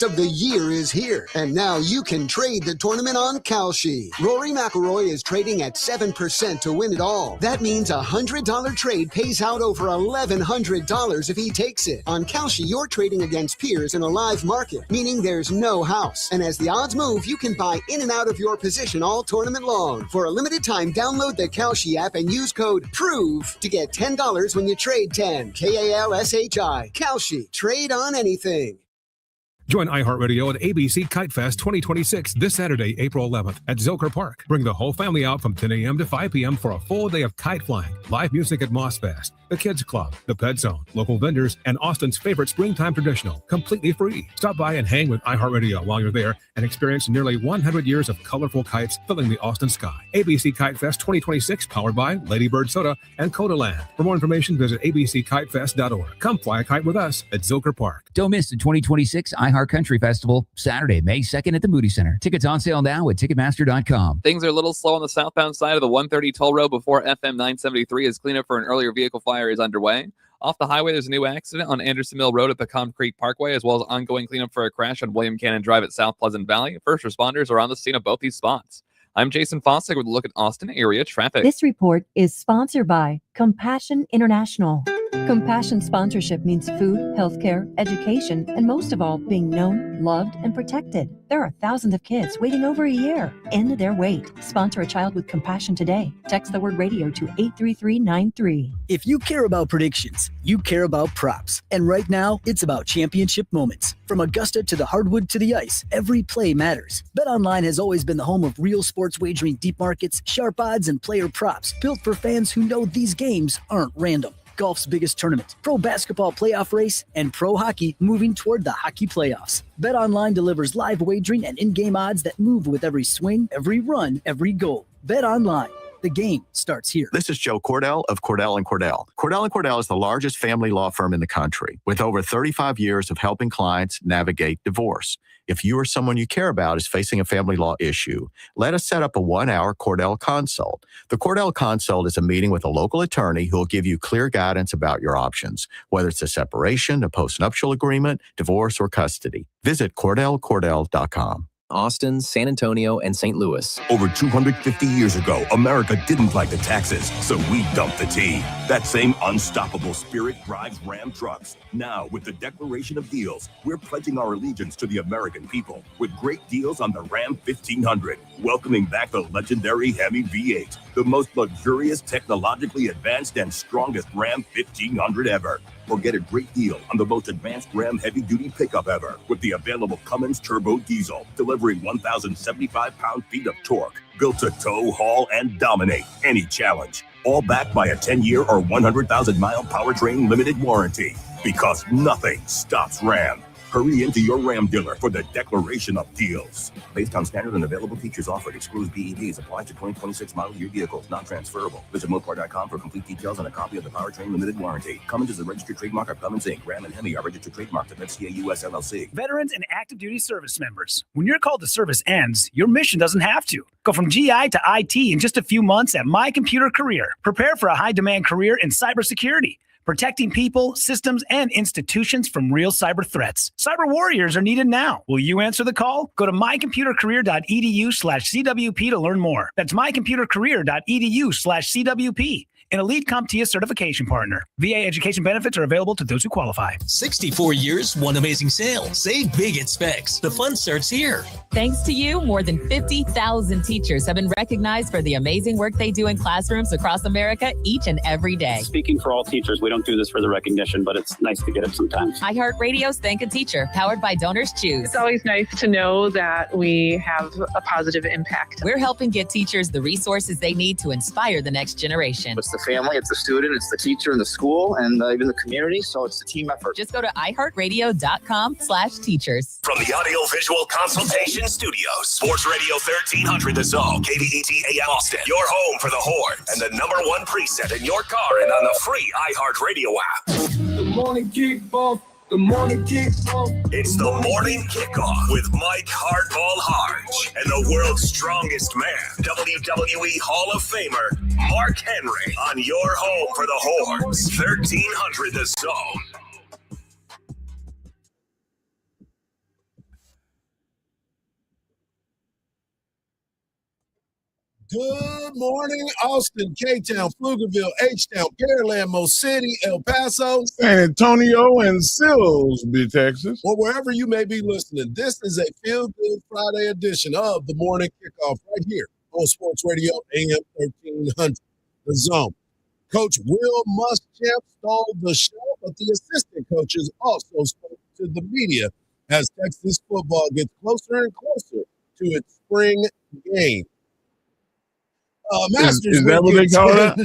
of the year is here, and now you can trade the tournament on Kalshi. Rory McIlroy is trading at 7% to win it all. That means a $100 trade pays out over $1,100 if he takes it. On Kalshi, you're trading against peers in a live market, meaning there's no house. And as the odds move, you can buy in and out of your position all tournament long. For a limited time, download the Kalshi app and use code PROVE to get $10 when you trade 10. Kalshi. Kalshi. Trade on anything. Join iHeartRadio at ABC Kite Fest 2026 this Saturday, April 11th at Zilker Park. Bring the whole family out from 10 a.m. to 5 p.m. for a full day of kite flying, live music at Moss Fest, the Kids Club, the Pet Zone, local vendors, and Austin's favorite springtime traditional, completely free. Stop by and hang with iHeartRadio while you're there and experience nearly 100 years of colorful kites filling the Austin sky. ABC Kite Fest 2026, powered by Lady Bird Soda and Codaland. For more information, visit abckitefest.org. Come fly a kite with us at Zilker Park. Don't miss the 2026 iHeart Country Festival, Saturday, May 2nd at the Moody Center. Tickets on sale now at Ticketmaster.com. Things are a little slow on the southbound side of the 130 toll road before FM 973 as cleanup for an earlier vehicle fire is underway. Off the highway, there's a new accident on Anderson Mill Road at Pecan Creek Parkway, as well as ongoing cleanup for a crash on William Cannon Drive at South Pleasant Valley. First responders are on the scene of both these spots. I'm Jason Fossick with a look at Austin area traffic. This report is sponsored by Compassion International. Compassion sponsorship means food, healthcare, education, and most of all, being known, loved, and protected. There are thousands of kids waiting over a year. End their wait. Sponsor a child with compassion today. Text the word radio to 83393. If you care about predictions, you care about props. And right now, it's about championship moments. From Augusta to the hardwood to the ice, every play matters. BetOnline has always been the home of real sports wagering, deep markets, sharp odds, and player props, built for fans who know these games aren't random. Golf's biggest tournament, pro basketball playoff race, and pro hockey moving toward the hockey playoffs. BetOnline delivers live wagering and in-game odds that move with every swing, every run, every goal. BetOnline. The game starts here. This is Joe Cordell of Cordell & Cordell. Cordell & Cordell is the largest family law firm in the country with over 35 years of helping clients navigate divorce. If you or someone you care about is facing a family law issue, let us set up a 1-hour Cordell Consult. The Cordell Consult is a meeting with a local attorney who will give you clear guidance about your options, whether it's a separation, a postnuptial agreement, divorce, or custody. Visit CordellCordell.com. Austin, San Antonio, and St. Louis. Over 250 years ago, America didn't like the taxes, so we dumped the tea. That same unstoppable spirit drives Ram trucks. Now, with the Declaration of Deals, we're pledging our allegiance to the American people with great deals on the Ram 1500, welcoming back the legendary Hemi V8, the most luxurious, technologically advanced, and strongest Ram 1500 ever. Or get a great deal on the most advanced Ram heavy-duty pickup ever with the available Cummins Turbo Diesel, delivering 1,075 pound-feet of torque, built to tow, haul, and dominate any challenge. All backed by a 10-year or 100,000-mile powertrain limited warranty. Because nothing stops Ram. Hurry into your Ram dealer for the Declaration of Deals. Based on standard and available features offered, excludes BEVs, applies to 2026 model year vehicles, not transferable. Visit Mopar.com for complete details and a copy of the powertrain limited warranty. Cummins is a registered trademark of Cummins Inc. Ram and Hemi are registered trademarks of FCA US LLC. Veterans and active duty service members. When your call to service ends, your mission doesn't have to. Go from GI to IT in just a few months at My Computer Career. Prepare for a high-demand career in cybersecurity, protecting people, systems, and institutions from real cyber threats. Cyber warriors are needed now. Will you answer the call? Go to mycomputercareer.edu/CWP to learn more. That's mycomputercareer.edu/CWP. An elite CompTIA certification partner. VA education benefits are available to those who qualify. 64 years, one amazing sale. Save big at Specs. The fun starts here. Thanks to you, more than 50,000 teachers have been recognized for the amazing work they do in classrooms across America each and every day. Speaking for all teachers, we don't do this for the recognition, but it's nice to get it sometimes. iHeartRadio's Thank a Teacher, powered by Donors Choose. It's always nice to know that we have a positive impact. We're helping get teachers the resources they need to inspire the next generation. It's the family, it's the student, it's the teacher in the school, and even the community, so it's a team effort. Just go to iHeartRadio.com/teachers. From the Audio Visual Consultation Studios, Sports Radio 1300 The Zone, KVET AM Austin, your home for the Horns, and the #1 preset in your car and on the free iHeartRadio app. The morning kickoff. The morning kickoff. It's the morning kickoff with Mike Hardball Hardge and the world's strongest man, WWE Hall of Famer Mark Henry, on your home for the Horns, 1300 The Zone. Good morning, Austin, K-Town, Pflugerville, H-Town, Pearland, Mo City, El Paso, San Antonio, and Silsbee, Texas. Or wherever you may be listening. This is a Feel Good Friday edition of the Morning Kickoff right here on Sports Radio AM 1300, The Zone. Coach Will Muschamp stalled the show, but the assistant coaches also spoke to the media as Texas football gets closer and closer to its spring game. Masters is that what they call that?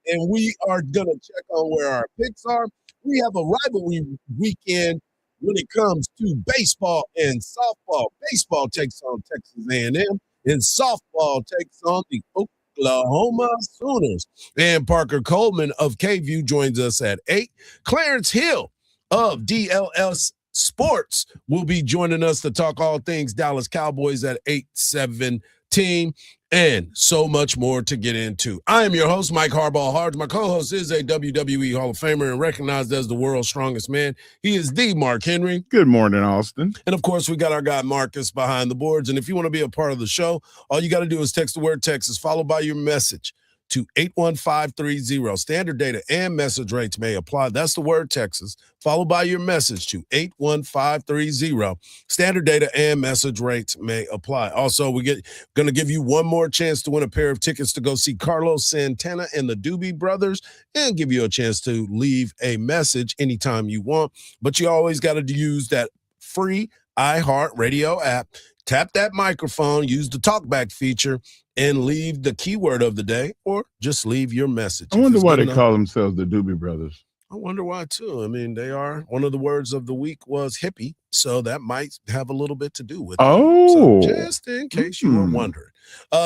And we are going to check on where our picks are. We have a rivalry weekend when it comes to baseball and softball. Baseball takes on Texas A&M, and softball takes on the Oklahoma Sooners. And Parker Coleman of KView joins us at 8. Clarence Hill of DLS Sports will be joining us to talk all things Dallas Cowboys at 8:17. And so much more to get into. I am your host, Mike Hardball Hardge. My co-host is a WWE Hall of Famer and recognized as the world's strongest man. He is the Mark Henry. Good morning, Austin. And, of course, we got our guy Marcus behind the boards. And if you want to be a part of the show, all you got to do is text the word Texas, followed by your message to 81530. Standard data and message rates may apply. That's the word Texas, followed by your message to 81530. Standard data and message rates may apply. Also, we're going to give you one more chance to win a pair of tickets to go see Carlos Santana and the Doobie Brothers, and give you a chance to leave a message anytime you want. But you always got to use that free iHeartRadio app. Tap that microphone, use the talkback feature, and leave the keyword of the day, or just leave your message. I wonder why they call themselves the Doobie Brothers. I wonder why, too. I mean, they are. One of the words of the week was hippie, so that might have a little bit to do with it. Oh. So just in case you were wondering.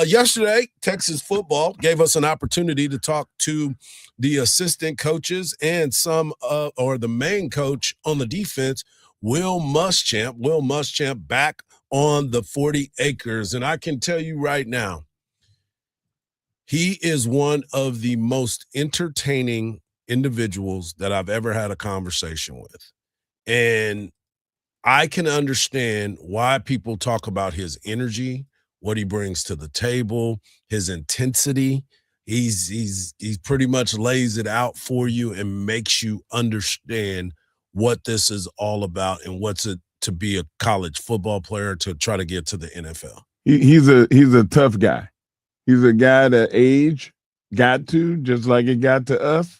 Yesterday, Texas football gave us an opportunity to talk to the assistant coaches and or the main coach on the defense, Will Muschamp. Will Muschamp back on the 40 acres. And I can tell you right now, he is one of the most entertaining individuals that I've ever had a conversation with. And I can understand why people talk about his energy, what he brings to the table, his intensity. He's pretty much lays it out for you and makes you understand what this is all about and what's it to be a college football player to try to get to the NFL. He's a tough guy. He's a guy that age got to, just like it got to us.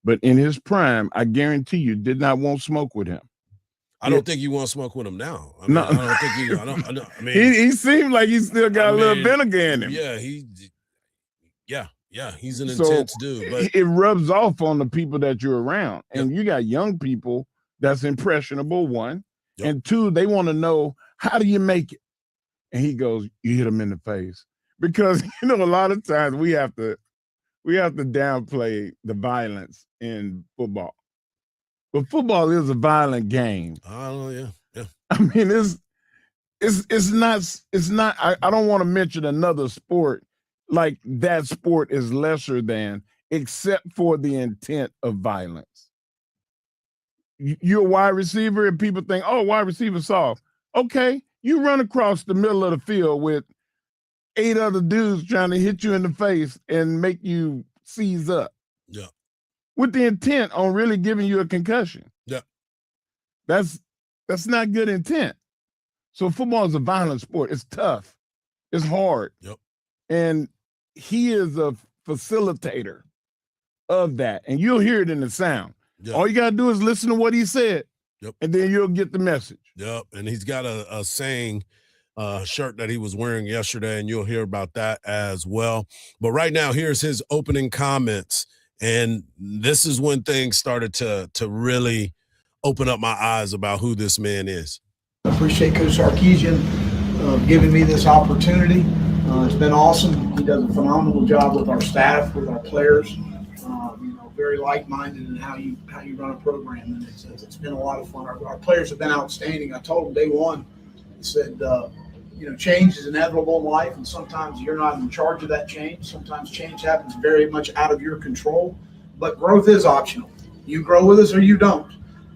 But in his prime, I guarantee you, did not want smoke with him. I don't think you want to smoke with him now. I No. don't think you. I mean, He seemed like he still got a little vinegar in him. Yeah, he's an intense dude. But it rubs off on the people that you're around. And you got young people that's impressionable, one. Yep. And two, they want to know, how do you make it? And he goes, you hit them in the face. Because, a lot of times we have to downplay the violence in football. But football is a violent game. Oh, yeah. I mean, it's not, I don't want to mention another sport like that sport is lesser than, except for the intent of violence. You're a wide receiver and people think, oh, wide receiver soft. Okay, you run across the middle of the field with 8 other dudes trying to hit you in the face and make you seize up. Yeah. With the intent on really giving you a concussion. Yeah. That's not good intent. So football is a violent sport. It's tough. It's hard. Yep. And he is a facilitator of that. And you'll hear it in the sound. Yep. All you got to do is listen to what he said. Yep. And then you'll get the message. Yep. And he's got a saying shirt that he was wearing yesterday, and you'll hear about that as well. But right now, here's his opening comments. And this is when things started to really open up my eyes about who this man is. I appreciate Coach Sarkisian giving me this opportunity. It's been awesome. He does a phenomenal job with our staff, with our players. Very like-minded in how you run a program, and it's been a lot of fun. Our players have been outstanding. I told them day one, I said, change is inevitable in life, and sometimes you're not in charge of that change. Sometimes change happens very much out of your control, but growth is optional. You grow with us or you don't.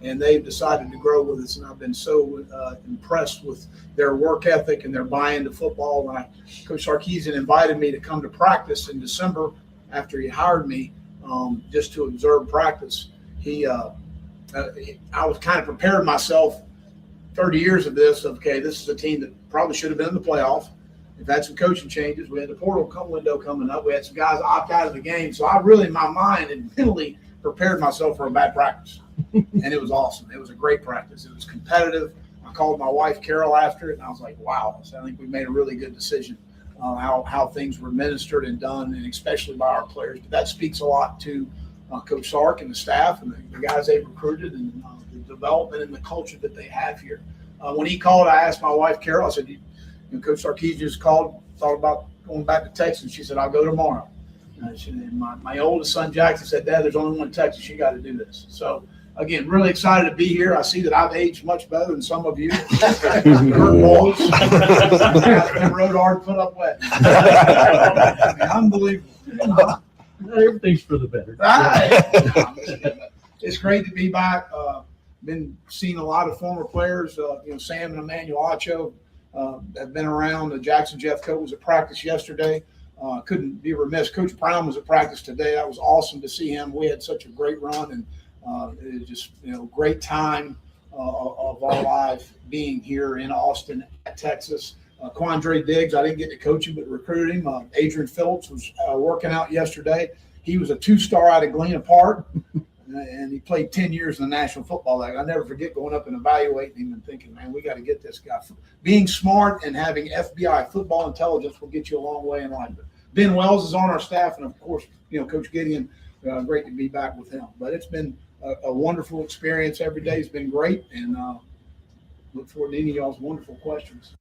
and they've decided to grow with us. And I've been so impressed with their work ethic and their buy-in to football. When Coach Sarkisian invited me to come to practice in December after he hired me, just to observe practice, I was kind of prepared myself 30 years of this. Okay, this is a team that probably should have been in the playoff. We've had some coaching changes. We had the portal window coming up. We had some guys opt out of the game. So I really, in my mind and mentally, prepared myself for a bad practice. And it was awesome. It was a great practice. It was competitive. I called my wife, Carol, after it, and I was like, wow. So I think we made a really good decision how things were administered and done, and especially by our players. But that speaks a lot to Coach Sark and the staff and the guys they've recruited, and the development and the culture that they have here. When he called, I asked my wife, Carol, I said, Coach Sarkisian just called, thought about going back to Texas. She said, I'll go tomorrow. And my oldest son, Jackson, said, Dad, there's only one Texas. You got to do this. So, again, really excited to be here. I see that I've aged much better than some of you. Hardballs. And rode hard, put up wet. Unbelievable. Everything's for the better. It's great to be back. Been seeing a lot of former players. Sam and Emmanuel Acho have been around. Jackson Jeff Coat was at practice yesterday. Couldn't be remiss. Coach Brown was at practice today. That was awesome to see him. We had such a great run, and it was just great time of our life being here in Austin, Texas. Quandre Diggs, I didn't get to coach him, but recruited him. Adrian Phillips was working out yesterday. He was a 2-star out of Galena Park, and he played 10 years in the National Football League. I never forget going up and evaluating him and thinking, man, we got to get this guy. Being smart and having FBI football intelligence will get you a long way in life. But Ben Wells is on our staff, and of course, Coach Gideon. Great to be back with him. But it's been a wonderful experience. Every day has been great, and look forward to any of y'all's wonderful questions.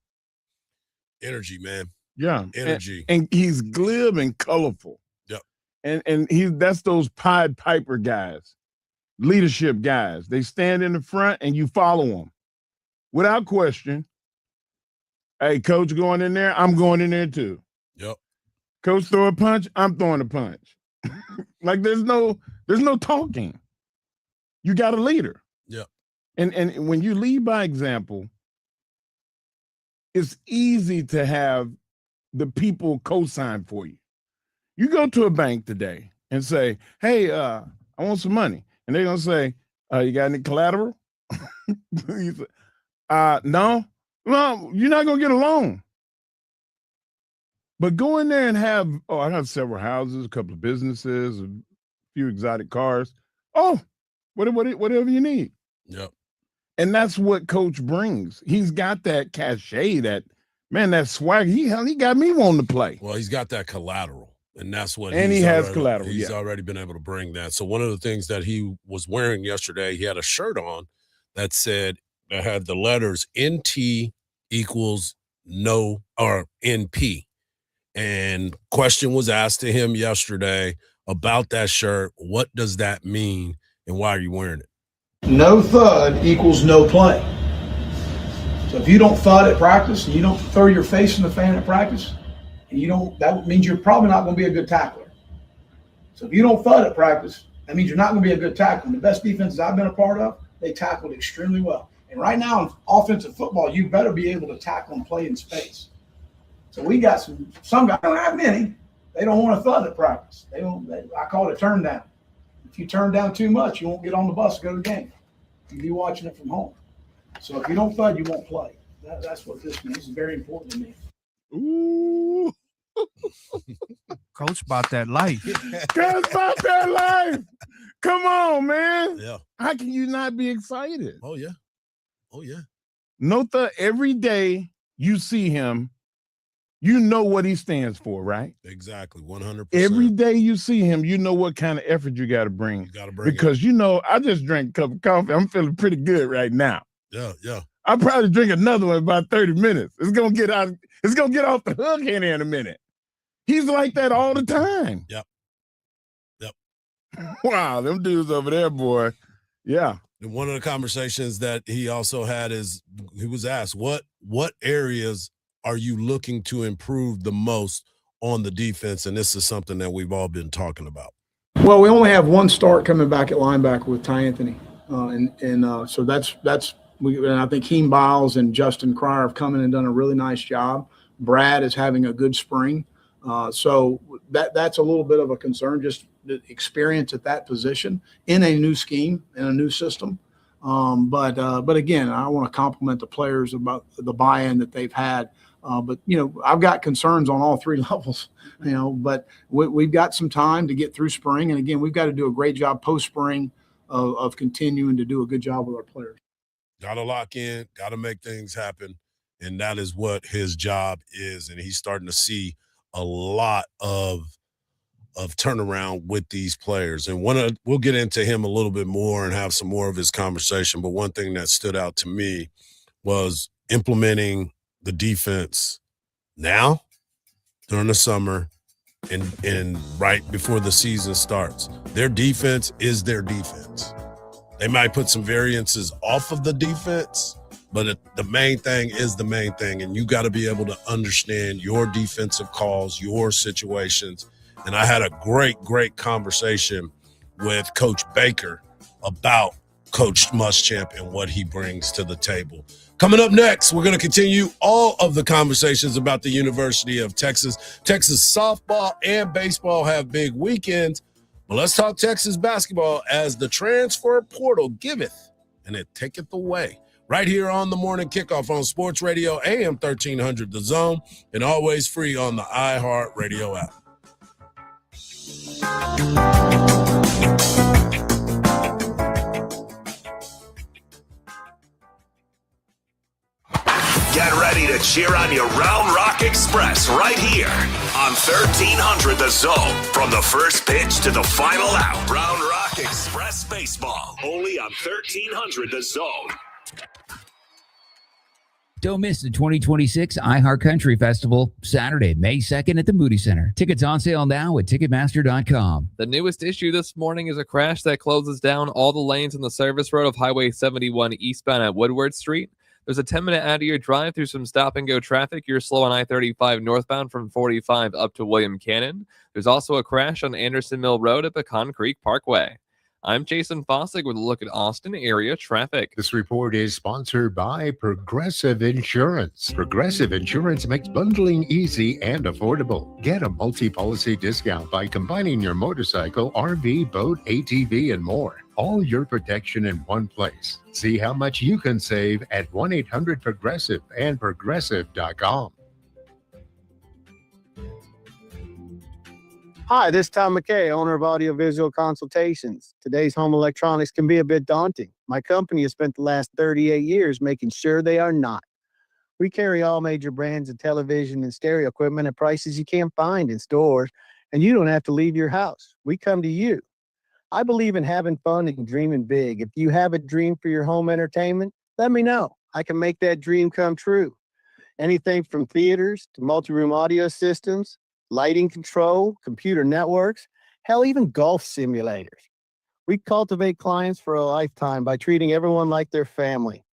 Energy, man. Yeah, energy, and he's glib and colorful. Yep, and that's those Pied Piper guys, leadership guys. They stand in the front, and you follow them without question. Hey, coach, going in there, I'm going in there too. Yep. Coach throw a punch, I'm throwing a punch. Like there's no talking. You got a leader. Yep. And when you lead by example, it's easy to have the people co-sign for you. You go to a bank today and say, hey, I want some money. And they're going to say, you got any collateral? You say, no, you're not going to get a loan. But go in there and have, I have several houses, a couple of businesses, a few exotic cars. Oh, whatever you need. Yep. And that's what Coach brings. He's got that cachet, that swag. He got me wanting to play. Well, he's got that collateral, and that's what. And he has collateral. He's already been able to bring that. So one of the things that he was wearing yesterday, he had a shirt on that had the letters NT equals no, or NP. And question was asked to him yesterday about that shirt. What does that mean, and why are you wearing it? No thud equals no play. So if you don't thud at practice and you don't throw your face in the fan at practice, and that means you're probably not going to be a good tackler. So if you don't thud at practice, that means you're not going to be a good tackler. And the best defenses I've been a part of, they tackled extremely well. And right now in offensive football, you better be able to tackle and play in space. So we got some guys, don't have many. They don't want to thud at practice. I call it a turn down. If you turn down too much, you won't get on the bus to go to the game. You'll be watching it from home. So if you don't thud, you won't play. That's what this means. It's very important to me. Ooh. Coach about that life. Coach about that life. Come on, man. Yeah. How can you not be excited? Oh, yeah. Oh, yeah. No thud. Every day you see him, you know what he stands for, right? Exactly, 100%. Every day you see him, you know what kind of effort you got to bring. You got to bring because it. I just drank a cup of coffee. I'm feeling pretty good right now. Yeah, yeah. I'll probably drink another one in about 30 minutes. It's gonna get out. It's gonna get off the hook in here in a minute. He's like that all the time. Yep. Wow, them dudes over there, boy. Yeah. And one of the conversations that he also had is he was asked, what areas are you looking to improve the most on the defense? And this is something that we've all been talking about. Well, we only have one start coming back at linebacker with Ty Anthony. So and I think Keem Biles and Justin Cryer have come in and done a really nice job. Brad is having a good spring. So that's a little bit of a concern, just the experience at that position in a new scheme, in a new system. But again, I want to compliment the players about the buy-in that they've had. But, I've got concerns on all three levels, but we've got some time to get through spring. And again, we've got to do a great job post-spring of continuing to do a good job with our players. Got to lock in, got to make things happen. And that is what his job is. And he's starting to see a lot of turnaround with these players. And we'll get into him a little bit more and have some more of his conversation. But one thing that stood out to me was implementing the defense now during the summer and right before the season starts. Their defense is their defense. They might put some variances off of the defense, but the main thing is the main thing. And you got to be able to understand your defensive calls, your situations. And I had a great conversation with Coach Baker about Coach Muschamp and what he brings to the table. Coming up next, we're going to continue all of the conversations about the University of Texas. Texas softball and baseball have big weekends. But let's talk Texas basketball as the transfer portal giveth and it taketh away. Right here on the Morning Kickoff on Sports Radio, AM 1300 The Zone, and always free on the iHeartRadio app. Get ready to cheer on your Round Rock Express right here on 1300 The Zone. From the first pitch to the final out, Round Rock Express Baseball. Only on 1300 The Zone. Don't miss the 2026 iHeart Country Festival, Saturday, May 2nd at the Moody Center. Tickets on sale now at Ticketmaster.com. The newest issue this morning is a crash that closes down all the lanes on the service road of Highway 71 eastbound at Woodward Street. There's a 10-minute out-of-your drive through some stop-and-go traffic. You're slow on I-35 northbound from 45 up to William Cannon. There's also a crash on Anderson Mill Road at Pecan Creek Parkway. I'm Jason Fossick with a look at Austin area traffic. This report is sponsored by Progressive Insurance. Progressive Insurance makes bundling easy and affordable. Get a multi-policy discount by combining your motorcycle, RV, boat, ATV, and more. All your protection in one place. See how much you can save at 1-800-PROGRESSIVE and progressive.com. Hi, this is Tom McKay, owner of Audiovisual Consultations. Today's home electronics can be a bit daunting. My company has spent the last 38 years making sure they are not. We carry all major brands of television and stereo equipment at prices you can't find in stores, and you don't have to leave your house. We come to you. I believe in having fun and dreaming big. If you have a dream for your home entertainment, let me know. I can make that dream come true. Anything from theaters to multi-room audio systems, lighting control, computer networks, hell, even golf simulators. We cultivate clients for a lifetime by treating everyone like their family.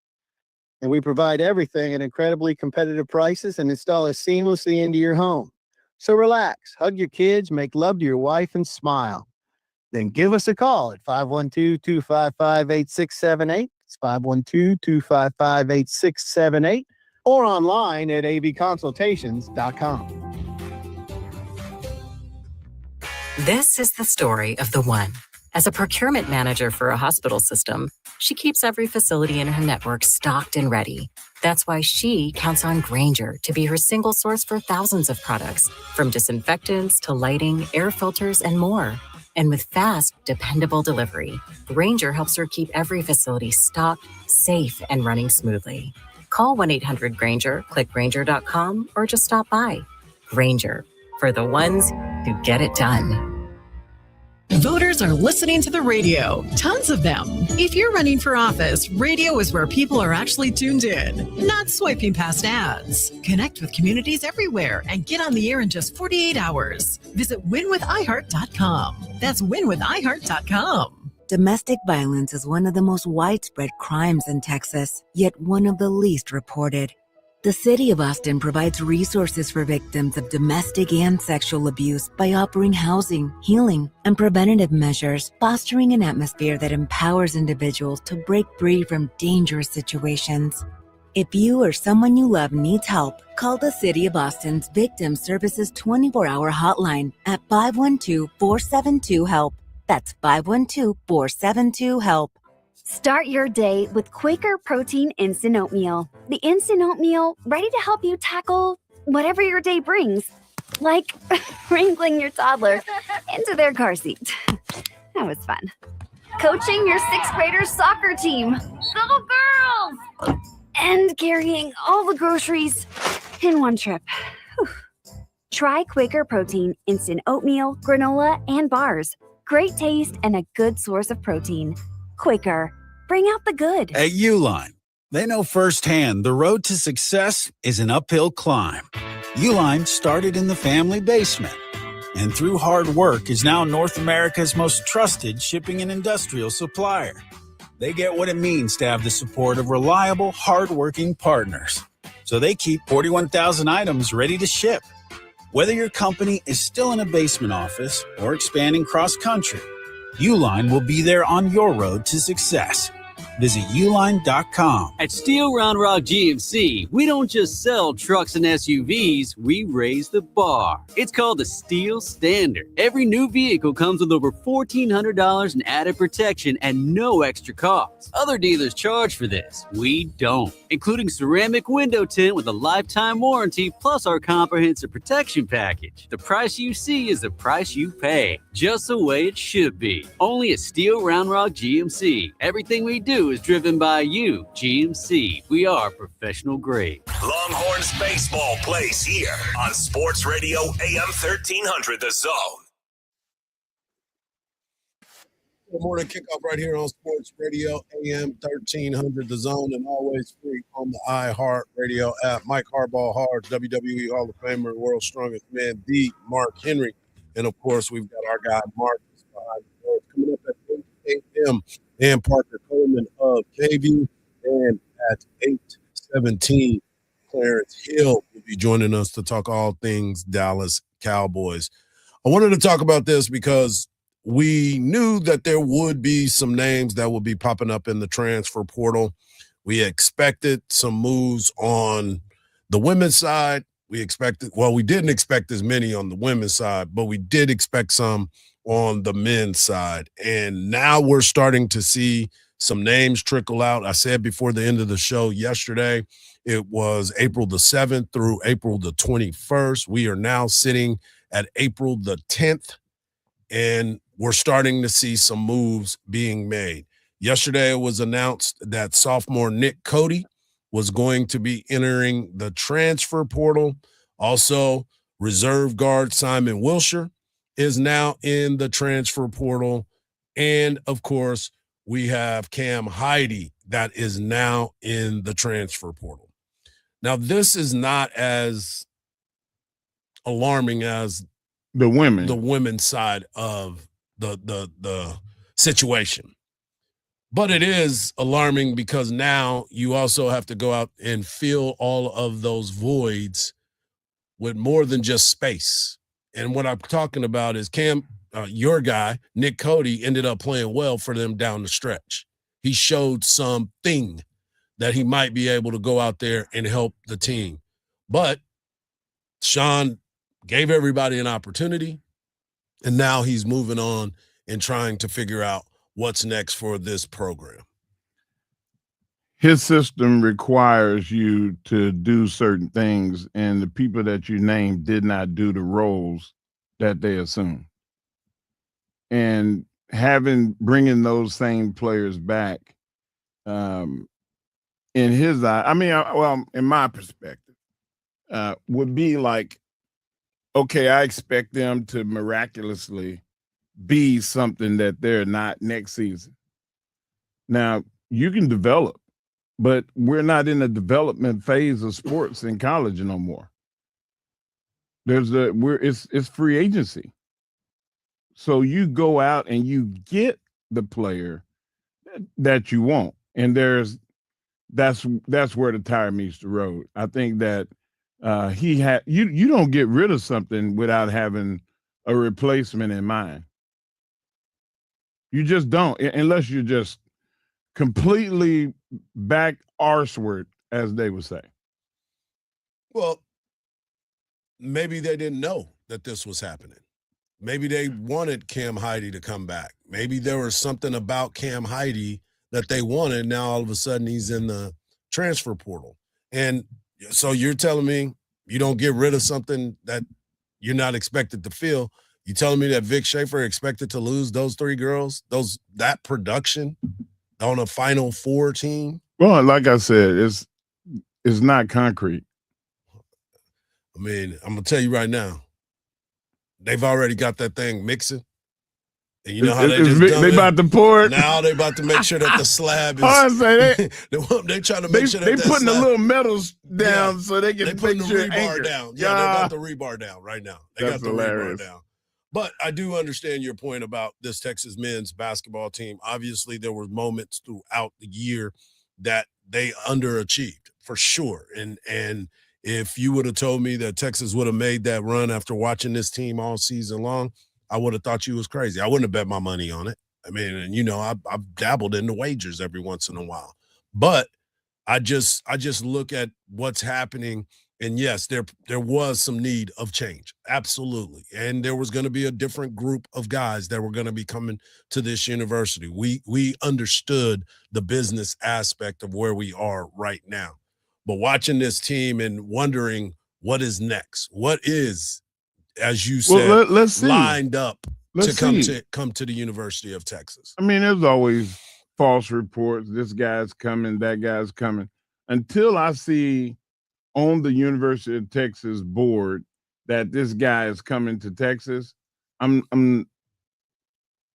And we provide everything at incredibly competitive prices and install it seamlessly into your home. So relax, hug your kids, make love to your wife, and smile. Then give us a call at 512-255-8678. It's 512-255-8678 or online at avconsultations.com. This is the story of the one. As a procurement manager for a hospital system, she keeps every facility in her network stocked and ready. That's why she counts on Grainger to be her single source for thousands of products, from disinfectants to lighting, air filters, and more. And with fast, dependable delivery, Grainger helps her keep every facility stocked, safe, and running smoothly. Call 1-800-GRAINGER, click Grainger.com, or just stop by. Grainger, for the ones who get it done. Voters are listening to the radio, tons of them. If you're running for office, radio is where people are actually tuned in, not swiping past ads. Connect with communities everywhere and get on the air in just 48 hours. Visit winwithiheart.com. That's winwithiheart.com. Domestic violence is one of the most widespread crimes in Texas, yet one of the least reported. The City of Austin provides resources for victims of domestic and sexual abuse by offering housing, healing, and preventative measures, fostering an atmosphere that empowers individuals to break free from dangerous situations. If you or someone you love needs help, call the City of Austin's Victim Services 24-hour hotline at 512-472-HELP. That's 512-472-HELP. Start your day with Quaker Protein Instant Oatmeal. The instant oatmeal ready to help you tackle whatever your day brings, like wrangling your toddler into their car seat. That was fun. Coaching your 6th graders soccer team. Go girls! And carrying all the groceries in one trip. Whew. Try Quaker Protein Instant Oatmeal, granola, and bars. Great taste and a good source of protein. Quaker, bring out the good. At Uline, they know firsthand the road to success is an uphill climb. Uline started in the family basement and through hard work is now North America's most trusted shipping and industrial supplier. They get what it means to have the support of reliable, hardworking partners. So they keep 41,000 items ready to ship. Whether your company is still in a basement office or expanding cross-country, Uline will be there on your road to success. Visit uline.com. At Steel Round Rock GMC, we don't just sell trucks and SUVs, we raise the bar. It's called the Steel Standard. Every new vehicle comes with over $1,400 in added protection and no extra cost. Other dealers charge for this. We don't. Including ceramic window tint with a lifetime warranty plus our comprehensive protection package. The price you see is the price you pay. Just the way it should be. Only at Steel Round Rock GMC. Everything we do is driven by you, GMC. We are professional grade. Longhorns baseball plays here on Sports Radio AM 1300 The Zone. Good morning, kickoff right here on Sports Radio AM 1300 The Zone, and always free on the iHeart Radio app. Mike Hardball, Hardge, WWE Hall of Famer, World's Strongest Man, the Mark Henry, and of course we've got our guy Marcus behind the board coming up at 8 a.m. and Parker Coleman of KV, and at 8:17, Clarence Hill will be joining us to talk all things Dallas Cowboys. I wanted to talk about this because we knew that there would be some names that would be popping up in the transfer portal. We expected some moves on the women's side. We didn't expect as many on the women's side, but we did expect some on the men's side. And now we're starting to see some names trickle out. I said before the end of the show yesterday, it was April the 7th through April the 21st. We are now sitting at April the 10th, and we're starting to see some moves being made. Yesterday, it was announced that sophomore Nick Cody was going to be entering the transfer portal. Also, reserve guard Simon Wilshire is now in the transfer portal. And, of course, we have Cam Heide that is now in the transfer portal. Now, this is not as alarming as the women's side of the situation. But it is alarming because now you also have to go out and fill all of those voids with more than just space. And what I'm talking about is your guy, Nick Cody, ended up playing well for them down the stretch. He showed something that he might be able to go out there and help the team. But Sean gave everybody an opportunity, and now he's moving on and trying to figure out what's next for this program. His system requires you to do certain things, and the people that you named did not do the roles that they assumed. And bringing those same players back, in his eye, in my perspective, would be like, okay, I expect them to miraculously be something that they're not next season. Now, you can develop, but we're not in the development phase of sports in college no more. It's free agency. So you go out and you get the player that you want. And there's that's where the tire meets the road. I think that he had you don't get rid of something without having a replacement in mind. You just don't, unless you're just completely back arseward, as they would say. Well, maybe they didn't know that this was happening. Maybe they wanted Cam Heide to come back. Maybe there was something about Cam Heide that they wanted. Now all of a sudden he's in the transfer portal. And so you're telling me you don't get rid of something that you're not expected to fill. You telling me that Vic Schaefer expected to lose those 3 girls, that production on a Final Four team? Well, like I said, it's not concrete. I mean, I'm gonna tell you right now, they've already got that thing mixing. And you know how they about to pour it. Now they about to make sure that the slab is. I say they trying to make sure that they putting the slab, little metals down so they can putting make the sure rebar anchor. down. Yeah, they got the rebar down right now. They That's got the hilarious. rebar down. But I do understand your point about this Texas men's basketball team. Obviously, there were moments throughout the year that they underachieved for sure. And if you would have told me that Texas would have made that run after watching this team all season long, I would have thought you was crazy. I wouldn't have bet my money on it. I mean, and you know, I've dabbled in the wagers every once in a while. But I just look at what's happening. And yes, there was some need of change. Absolutely. And there was going to be a different group of guys that were going to be coming to this university. We understood the business aspect of where we are right now. But watching this team and wondering what is next, what is, as you said, let's see. lined up Let's to come to the University of Texas. I mean, there's always false reports. This guy's coming, that guy's coming. Until I see on the University of Texas board that this guy is coming to Texas, I'm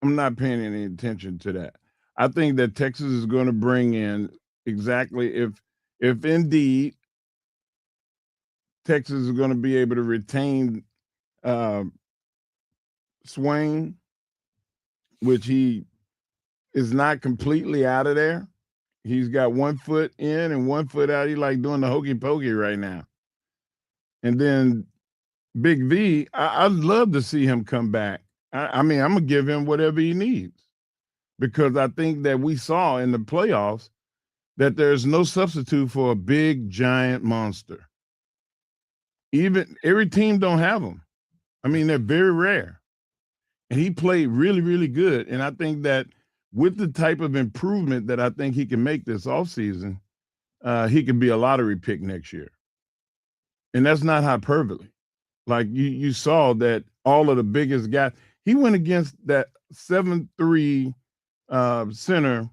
not paying any attention to that. I think that Texas is going to bring in exactly if indeed Texas is going to be able to retain Swain, which he is not completely out of there. He's got 1 foot in and 1 foot out. He's like doing the hokey pokey right now. And then Big V, I'd love to see him come back. I mean, I'm going to give him whatever he needs, because I think that we saw in the playoffs that there's no substitute for a big, giant monster. Every team don't have them. I mean, they're very rare. And he played really, really good. And I think that with the type of improvement that I think he can make this offseason, he could be a lottery pick next year. And that's not hyperbole. Like you saw that all of the biggest guys, he went against that 7'3" center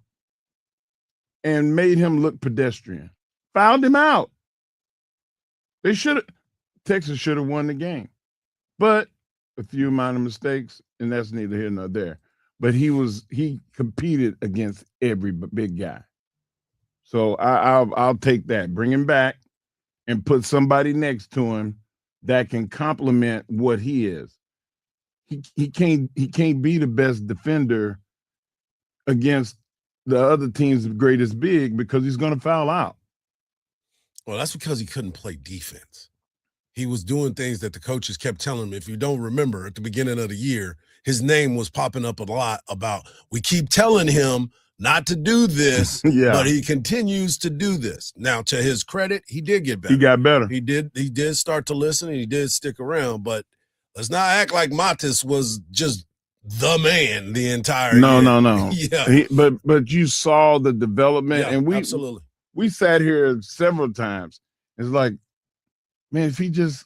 and made him look pedestrian. Fouled him out. Texas should have won the game. But a few minor mistakes, and that's neither here nor there. But he competed against every big guy. So I'll take that. Bring him back and put somebody next to him that can complement what he is. He can't be the best defender against the other team's greatest big, because he's going to foul out. Well, that's because he couldn't play defense. He was doing things that the coaches kept telling him. If you don't remember, at the beginning of the year, his name was popping up a lot about, we keep telling him not to do this, but he continues to do this. Now, to his credit, he did get better. He got better. He did start to listen, and he did stick around. But let's not act like Matis was just the man the entire year. No. Yeah. But you saw the development, and absolutely. We sat here several times. It's like, man, if he just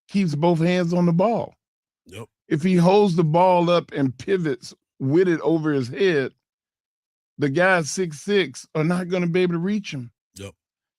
keeps both hands on the ball. Yep. If he holds the ball up and pivots with it over his head, the guys 6'6" are not going to be able to reach him. Yep.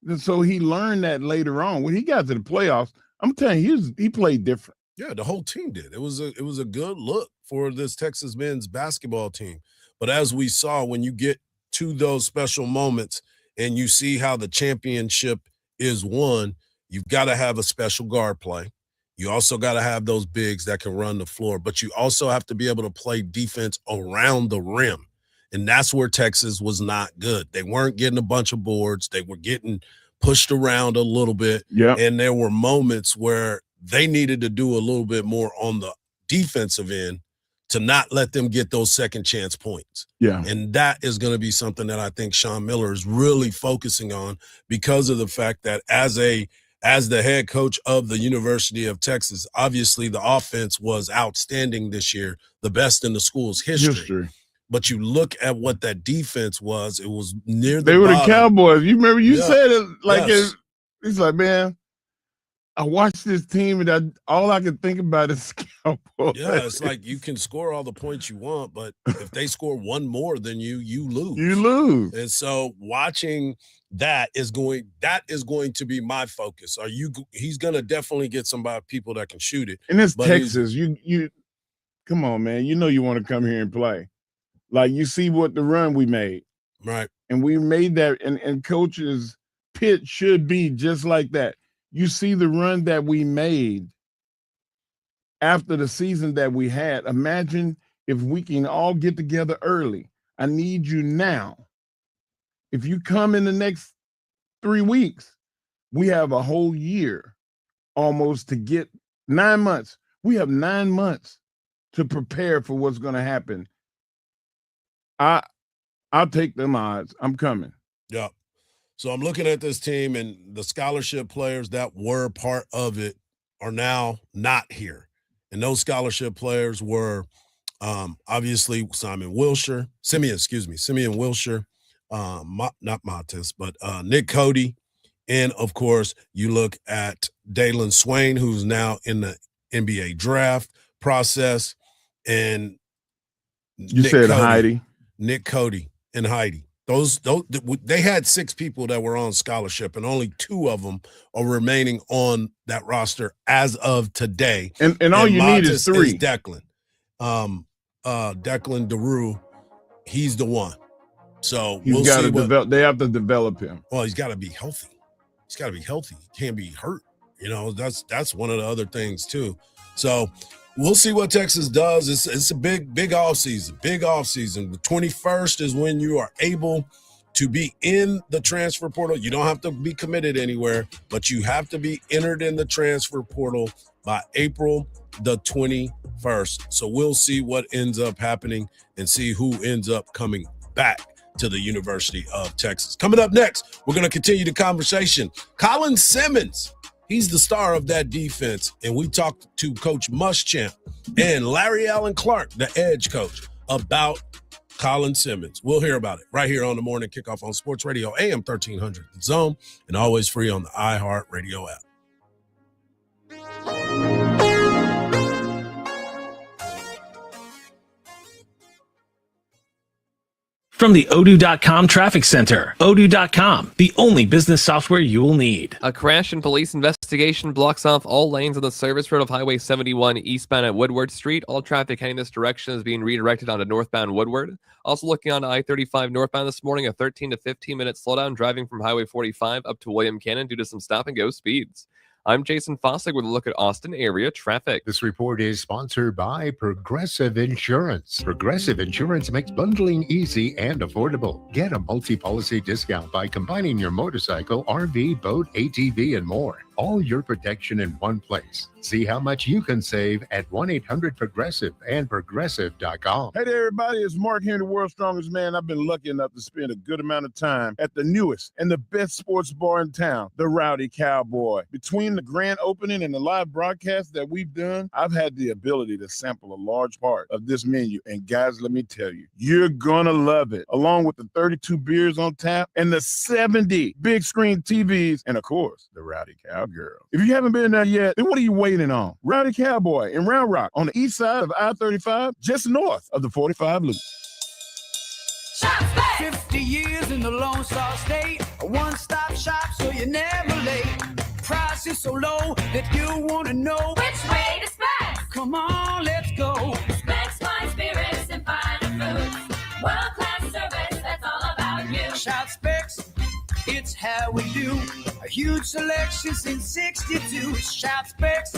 And so he learned that later on. When he got to the playoffs, I'm telling you, he played different. Yeah, the whole team did. It was a good look for this Texas men's basketball team. But as we saw, when you get to those special moments and you see how the championship is won, you've got to have a special guard play. You also got to have those bigs that can run the floor, but you also have to be able to play defense around the rim. And that's where Texas was not good. They weren't getting a bunch of boards. They were getting pushed around a little bit. Yeah. And there were moments where they needed to do a little bit more on the defensive end to not let them get those second chance points. Yeah. And that is going to be something that I think Sean Miller is really focusing on because of the fact that as the head coach of the University of Texas, obviously the offense was outstanding this year, the best in the school's history. But you look at what that defense was, it was near the They were bottom. the Cowboys. You remember you said it like Yes. it's like, man, I watched this team and all I could think about is Cowboys. Yeah, it's like you can score all the points you want, but if they score one more than you lose. You lose. And so watching that is going to be my focus. He's going to definitely get people that can shoot it. And it's but Texas. You come on, man. You know you want to come here and play. Like you see what the run we made. Right. And we made that and coach's pitch should be just like that. You see the run that we made after the season that we had. Imagine if we can all get together early. I need you now. If you come in the next 3 weeks, we have a whole year almost to get 9 months. We have 9 months to prepare for what's going to happen. I'll take them odds. I'm coming. Yeah. So I'm looking at this team, and the scholarship players that were part of it are now not here. And those scholarship players were obviously Simeon Wilshire, not Matis, but Nick Cody. And, of course, you look at Dalen Swain, who's now in the NBA draft process. And You said Heidi. Nick Cody and Heidi. They had 6 people that were on scholarship, and only 2 of them are remaining on that roster as of today. And all you need is 3. Is Declan. Declan DeRue, he's the one. So He's got to develop. They have to develop him. Well, he's got to be healthy. He can't be hurt. You know, that's one of the other things too. So we'll see what Texas does. It's a big off season. The 21st is when you are able to be in the transfer portal. You don't have to be committed anywhere, but you have to be entered in the transfer portal by April the 21st. So we'll see what ends up happening and see who ends up coming back to the University of Texas. Coming up next, we're going to continue the conversation. Colin Simmons, he's the star of that defense. And we talked to Coach Muschamp and Larry Allen Clark, the edge coach, about Colin Simmons. We'll hear about it right here on the Morning Kickoff on Sports Radio, AM 1300 The Zone, and always free on the iHeart Radio app. From the Odoo.com Traffic Center, Odoo.com, the only business software you will need. A crash and police investigation blocks off all lanes on the service road of Highway 71 eastbound at Woodward Street. All traffic heading this direction is being redirected onto northbound Woodward. Also looking on I-35 northbound this morning, a 13 to 15-minute slowdown driving from Highway 45 up to William Cannon due to some stop-and-go speeds. I'm Jason Fossick with a look at Austin area traffic. This report is sponsored by Progressive Insurance. Progressive Insurance makes bundling easy and affordable. Get a multi-policy discount by combining your motorcycle, RV, boat, ATV, and more. All your protection in one place. See how much you can save at 1-800-PROGRESSIVE and Progressive.com. Hey there, everybody. It's Mark here, the world's strongest man. I've been lucky enough to spend a good amount of time at the newest and the best sports bar in town, the Rowdy Cowboy. Between the grand opening and the live broadcast that we've done, I've had the ability to sample a large part of this menu. And guys, let me tell you, you're going to love it. Along with the 32 beers on tap and the 70 big screen TVs and, of course, the Rowdy Cowboy. Girl. If you haven't been there yet, then what are you waiting on? Rowdy Cowboy in Round Rock on the east side of I-35, just north of the 45 loop. 50 years in the Lone Star State, a one-stop shop so you're never late. Price is so low that you want to know which way to Specs. Come on, let's go. Specs wine, spirits, and finer foods. World-class service, that's all about you. Shout Specs, it's how we do. A huge selection since 62. Shout Specs,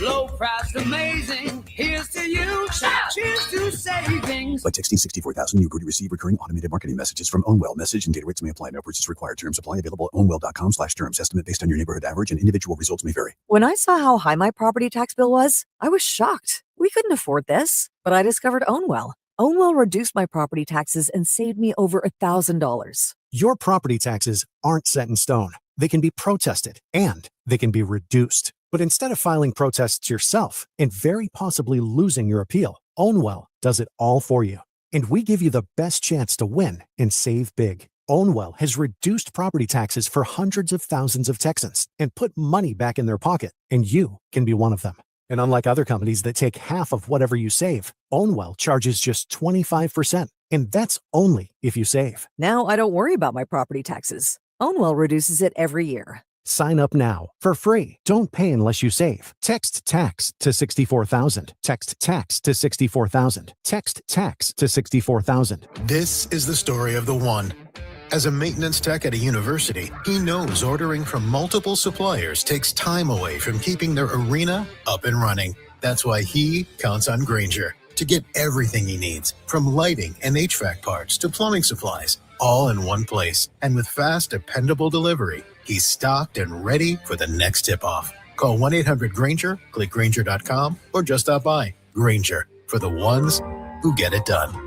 Low price, amazing. Here's to you. Cheers to savings. By texting 64000, you agree to receive recurring automated marketing messages from Ownwell. Message and data rates may apply. No purchase required. Terms apply. Available at ownwell.com/terms. Estimate based on your neighborhood average and individual results may vary. When I saw how high my property tax bill was, I was shocked. We couldn't afford this, but I discovered Ownwell. Ownwell reduced my property taxes and saved me over $1,000. Your property taxes aren't set in stone. They can be protested and they can be reduced. But instead of filing protests yourself and very possibly losing your appeal, Ownwell does it all for you. And we give you the best chance to win and save big. Ownwell has reduced property taxes for hundreds of thousands of Texans and put money back in their pocket, and you can be one of them. And unlike other companies that take half of whatever you save, Ownwell charges just 25%, and that's only if you save. Now I don't worry about my property taxes. Ownwell reduces it every year. Sign up now for free. Don't pay unless you save. Text TAX to 64,000. Text TAX to 64,000. Text TAX to 64,000. This is the story of the one. As a maintenance tech at a university, he knows ordering from multiple suppliers takes time away from keeping their arena up and running. That's why he counts on Grainger to get everything he needs, from lighting and HVAC parts to plumbing supplies, all in one place. And with fast, dependable delivery, he's stocked and ready for the next tip-off. Call 1-800-GRAINGER, click Grainger.com, or just stop by. Grainger, for the ones who get it done.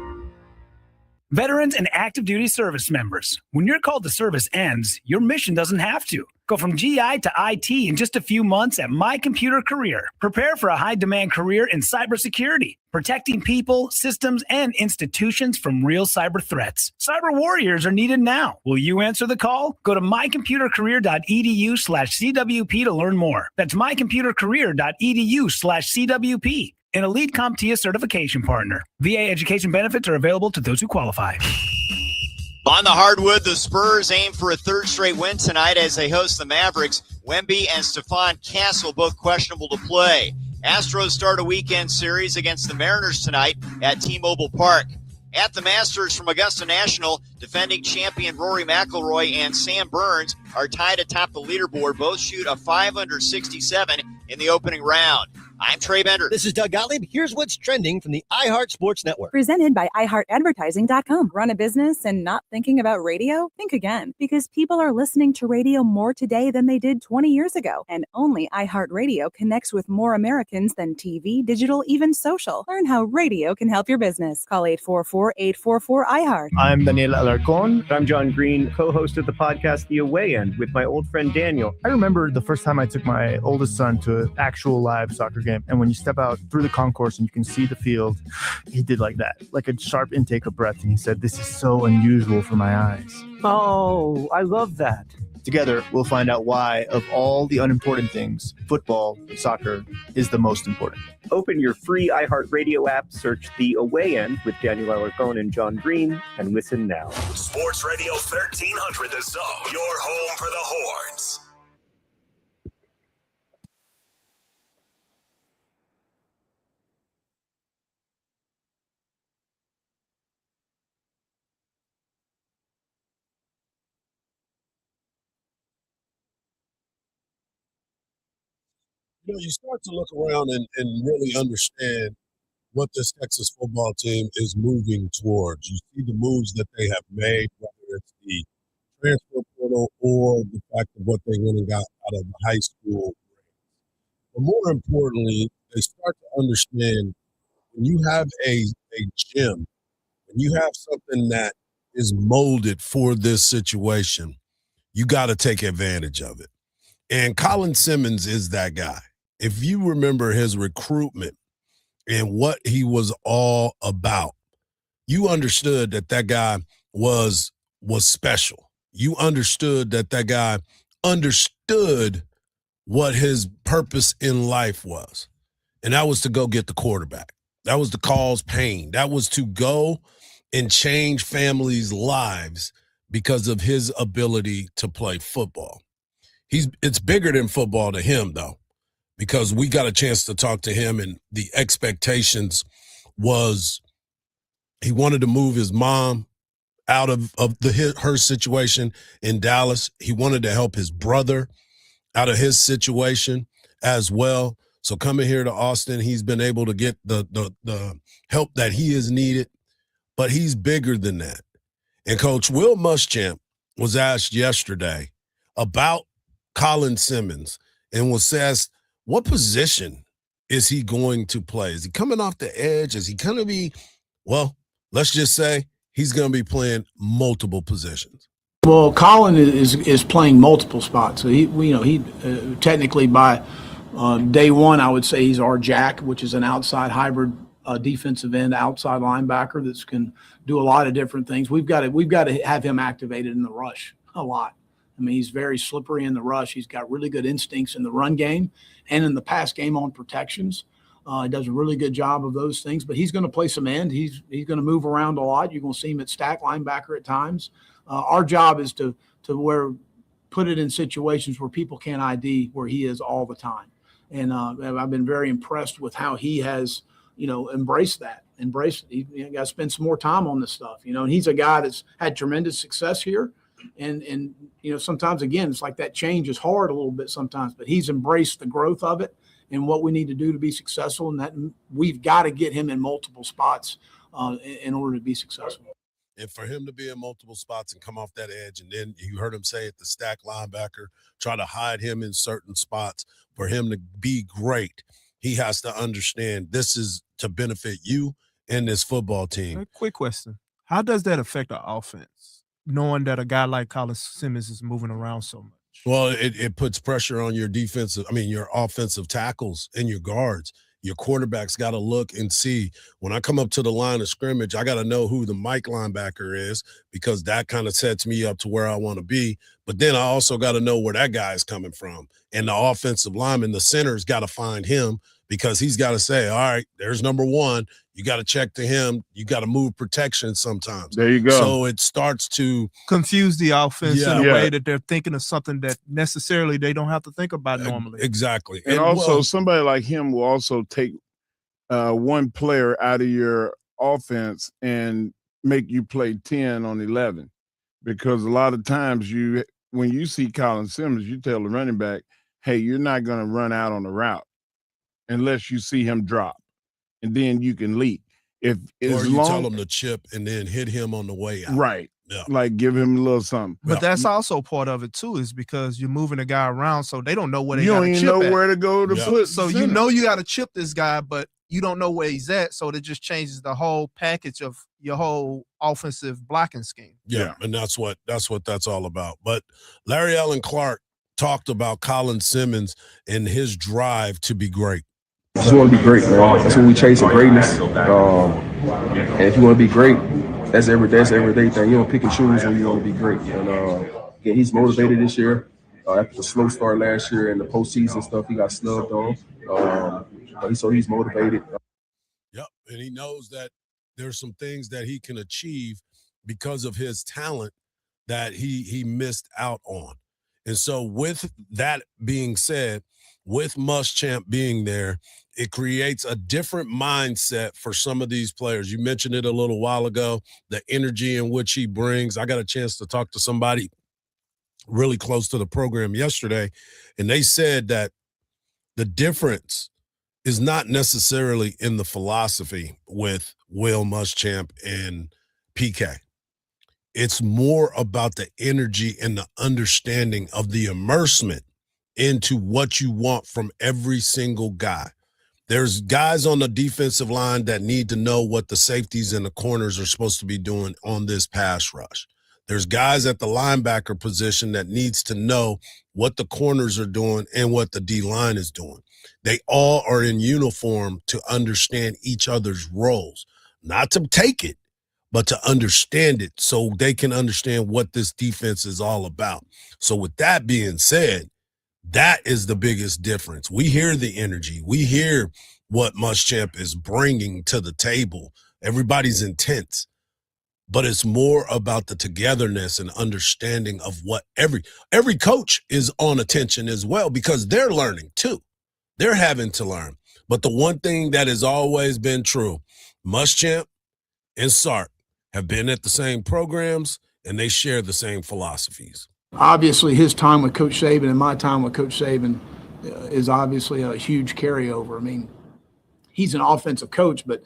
Veterans and active duty service members, when your call to service ends, your mission doesn't have to. Go from GI to IT in just a few months at My Computer Career. Prepare for a high-demand career in cybersecurity, protecting people, systems, and institutions from real cyber threats. Cyber warriors are needed now. Will you answer the call? Go to mycomputercareer.edu/CWP to learn more. That's mycomputercareer.edu/CWP. An elite CompTIA certification partner. VA education benefits are available to those who qualify. On the hardwood, the Spurs aim for a third straight win tonight as they host the Mavericks. Wemby and Stephon Castle both questionable to play. Astros start a weekend series against the Mariners tonight at T-Mobile Park. At the Masters from Augusta National, defending champion Rory McIlroy and Sam Burns are tied atop the leaderboard. Both shoot a 567 in the opening round. I'm Trey Bender. This is Doug Gottlieb. Here's what's trending from the iHeart Sports Network. Presented by iHeartAdvertising.com. Run a business and not thinking about radio? Think again, because people are listening to radio more today than they did 20 years ago. And only iHeartRadio connects with more Americans than TV, digital, even social. Learn how radio can help your business. Call 844-844-iHeart. I'm Daniel Alarcon. I'm John Green, co-host of the podcast The Away End with my old friend Daniel. I remember the first time I took my oldest son to an actual live soccer game. And when you step out through the concourse and you can see the field, he did like that, like a sharp intake of breath. And he said, "This is so unusual for my eyes." Oh, I love that. Together, we'll find out why, of all the unimportant things, football, soccer is the most important. Open your free iHeartRadio app, search The Away End with Daniel Alarcon and John Green, and listen now. Sports Radio 1300 The Zone, your home for the Horns. You know, you start to look around and really understand what this Texas football team is moving towards. You see the moves that they have made, whether it's the transfer portal or the fact of what they went and got out of the high school. But more importantly, they start to understand when you have a gym, when you have something that is molded for this situation, you got to take advantage of it. And Colin Simmons is that guy. If you remember his recruitment and what he was all about, you understood that that guy was special. You understood that that guy understood what his purpose in life was. And that was to go get the quarterback. That was to cause pain. That was to go and change families' lives because of his ability to play football. It's bigger than football to him, though, because we got a chance to talk to him, and the expectations was he wanted to move his mom out of her situation in Dallas. He wanted to help his brother out of his situation as well. So coming here to Austin, he's been able to get the help that he has needed, but he's bigger than that. And Coach Will Muschamp was asked yesterday about Colin Simmons and was asked, what position is he going to play? Is he coming off the edge? Is he going to be, well, let's just say he's going to be playing multiple positions. Well, Colin is playing multiple spots. So he technically by day one, I would say he's our jack, which is an outside hybrid defensive end, outside linebacker that can do a lot of different things. We've got to have him activated in the rush a lot. I mean, he's very slippery in the rush. He's got really good instincts in the run game and in the pass game on protections. He does a really good job of those things, but he's going to play some end. He's going to move around a lot. You're going to see him at stack linebacker at times. Our job is to put it in situations where people can't ID where he is all the time. And I've been very impressed with how he has, embraced that. He got to spend some more time on this stuff, and he's a guy that's had tremendous success here. And sometimes, again, it's like that change is hard a little bit sometimes, but he's embraced the growth of it and what we need to do to be successful. And that we've got to get him in multiple spots in order to be successful. And for him to be in multiple spots and come off that edge, and then you heard him say it, the stack linebacker, try to hide him in certain spots. For him to be great, he has to understand this is to benefit you and this football team. A quick question. How does that affect the offense, knowing that a guy like Colin Simmons is moving around so much? Well, it puts pressure on your your offensive tackles and your guards. Your quarterback's got to look and see. When I come up to the line of scrimmage, I got to know who the Mike linebacker is, because that kind of sets me up to where I want to be. But then I also got to know where that guy is coming from. And the offensive lineman, the center's got to find him, because he's got to say, all right, there's number one. You got to check to him. You got to move protection sometimes. There you go. So it starts to confuse the offense in a way that they're thinking of something that necessarily they don't have to think about normally. Exactly. And also, somebody like him will also take one player out of your offense and make you play 10 on 11. Because a lot of times when you see Colin Simmons, you tell the running back, hey, you're not going to run out on the route unless you see him drop. And then you can leap. Tell him to chip and then hit him on the way out. Right. Yeah. Like give him a little something. But that's also part of it too, is because you're moving the guy around, so they don't know where they you got don't to even chip know at. where to go to put. So you know you got to chip this guy, but you don't know where he's at. So it just changes the whole package of your whole offensive blocking scheme. Yeah. And that's what that's all about. But Larry Allen Clark talked about Colin Simmons and his drive to be great. Just want to be great, man. That's what we chase, greatness. And if you want to be great, that's everyday thing. You don't pick and choose when you want to be great. And yeah, he's motivated this year. After the slow start last year and the postseason stuff, he got snubbed on. So he's motivated. Yep, and he knows that there's some things that he can achieve because of his talent that he missed out on. And so with that being said, with Muschamp being there, it creates a different mindset for some of these players. You mentioned it a little while ago, the energy in which he brings. I got a chance to talk to somebody really close to the program yesterday, and they said that the difference is not necessarily in the philosophy with Will Muschamp and PK. It's more about the energy and the understanding of the immersement into what you want from every single guy. There's guys on the defensive line that need to know what the safeties and the corners are supposed to be doing on this pass rush. There's guys at the linebacker position that needs to know what the corners are doing and what the D-line is doing. They all are in uniform to understand each other's roles, not to take it, but to understand it so they can understand what this defense is all about. So with that being said, that is the biggest difference. We hear the energy. We hear what Muschamp is bringing to the table. Everybody's intense, but it's more about the togetherness and understanding of what every coach is on attention as well, because they're learning too. They're having to learn. But the one thing that has always been true, Muschamp and Sark have been at the same programs and they share the same philosophies. Obviously, his time with Coach Saban and my time with Coach Saban is obviously a huge carryover. I mean, he's an offensive coach, but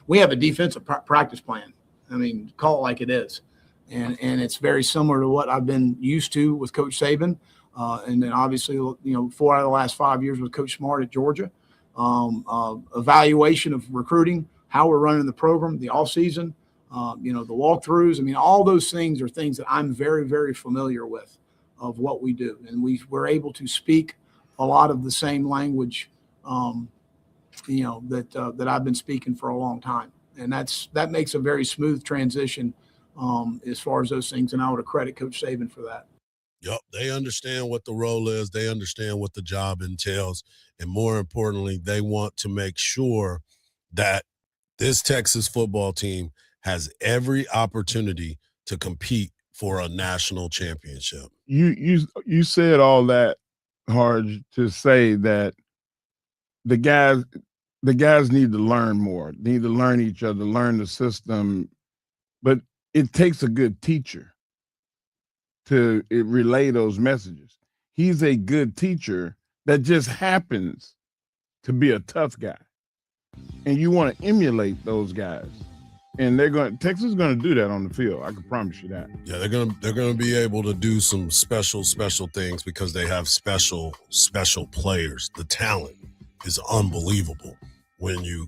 we have a defensive practice plan. I mean, call it like it is. And it's very similar to what I've been used to with Coach Saban. And then obviously, 4 out of the last 5 years with Coach Smart at Georgia. Evaluation of recruiting, how we're running the program, the offseason, the walkthroughs. I mean, all those things are things that I'm very, very familiar with of what we do. And we're able to speak a lot of the same language, that I've been speaking for a long time. And that makes a very smooth transition as far as those things. And I would credit Coach Saban for that. Yep, they understand what the role is. They understand what the job entails. And more importantly, they want to make sure that this Texas football team has every opportunity to compete for a national championship. You said all that, Hardge, to say that the guys need to learn more, need to learn each other, learn the system. But it takes a good teacher to relay those messages. He's a good teacher that just happens to be a tough guy. And you want to emulate those guys. And Texas is going to do that on the field. I can promise you that. Yeah, they're going to be able to do some special things because they have special players. The talent is unbelievable when you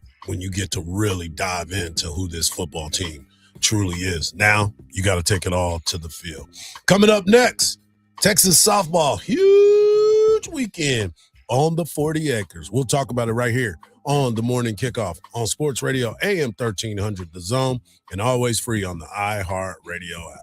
get to really dive into who this football team truly is. Now you got to take it all to the field. Coming up next, Texas softball, huge weekend on the 40 acres. We'll talk about it right here on the Morning Kickoff on Sports Radio AM 1300 The Zone, and always free on the iHeartRadio app.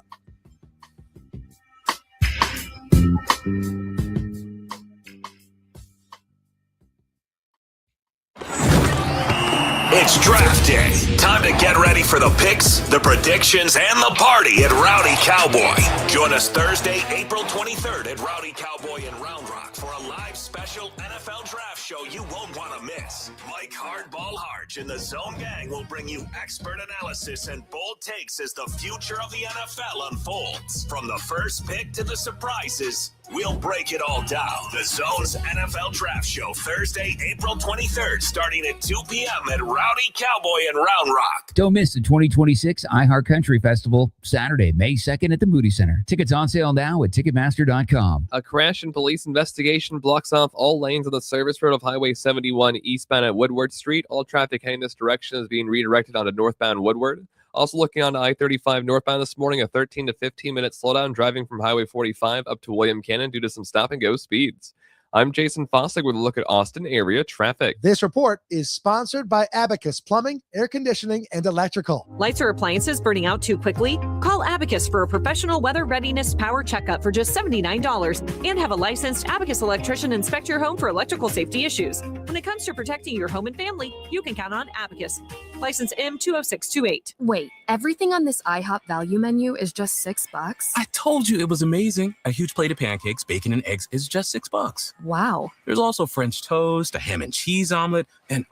It's draft day. Time to get ready for the picks, the predictions, and the party at Rowdy Cowboy. Join us Thursday, April 23rd at Rowdy Cowboy in Round Rock for a live special NFL draft show you won't want to miss. Mike Hardball Hardge and the Zone Gang will bring you expert analysis and bold takes as the future of the NFL unfolds. From the first pick to the surprises, we'll break it all down. The Zone's NFL Draft Show, Thursday, April 23rd, starting at 2 p.m. at Rowdy Cowboy in Round Rock. Don't miss the 2026 iHeart Country Festival, Saturday, May 2nd at the Moody Center. Tickets on sale now at Ticketmaster.com. A crash and police investigation blocks off all lanes on the service road of Highway 71 eastbound at Woodward Street. All traffic heading this direction is being redirected onto northbound Woodward. Also looking on I-35 northbound this morning, a 13 to 15-minute slowdown driving from Highway 45 up to William Cannon due to some stop-and-go speeds. I'm Jason Fossick with a look at Austin area traffic. This report is sponsored by Abacus Plumbing, Air Conditioning, and Electrical. Lights or appliances burning out too quickly? Call Abacus for a professional weather readiness power checkup for just $79 and have a licensed Abacus electrician inspect your home for electrical safety issues. When it comes to protecting your home and family, you can count on Abacus. License M20628. Wait, everything on this IHOP value menu is just $6? I told you it was amazing. A huge plate of pancakes, bacon, and eggs is just $6. Wow. There's also French toast, a ham and cheese omelet, and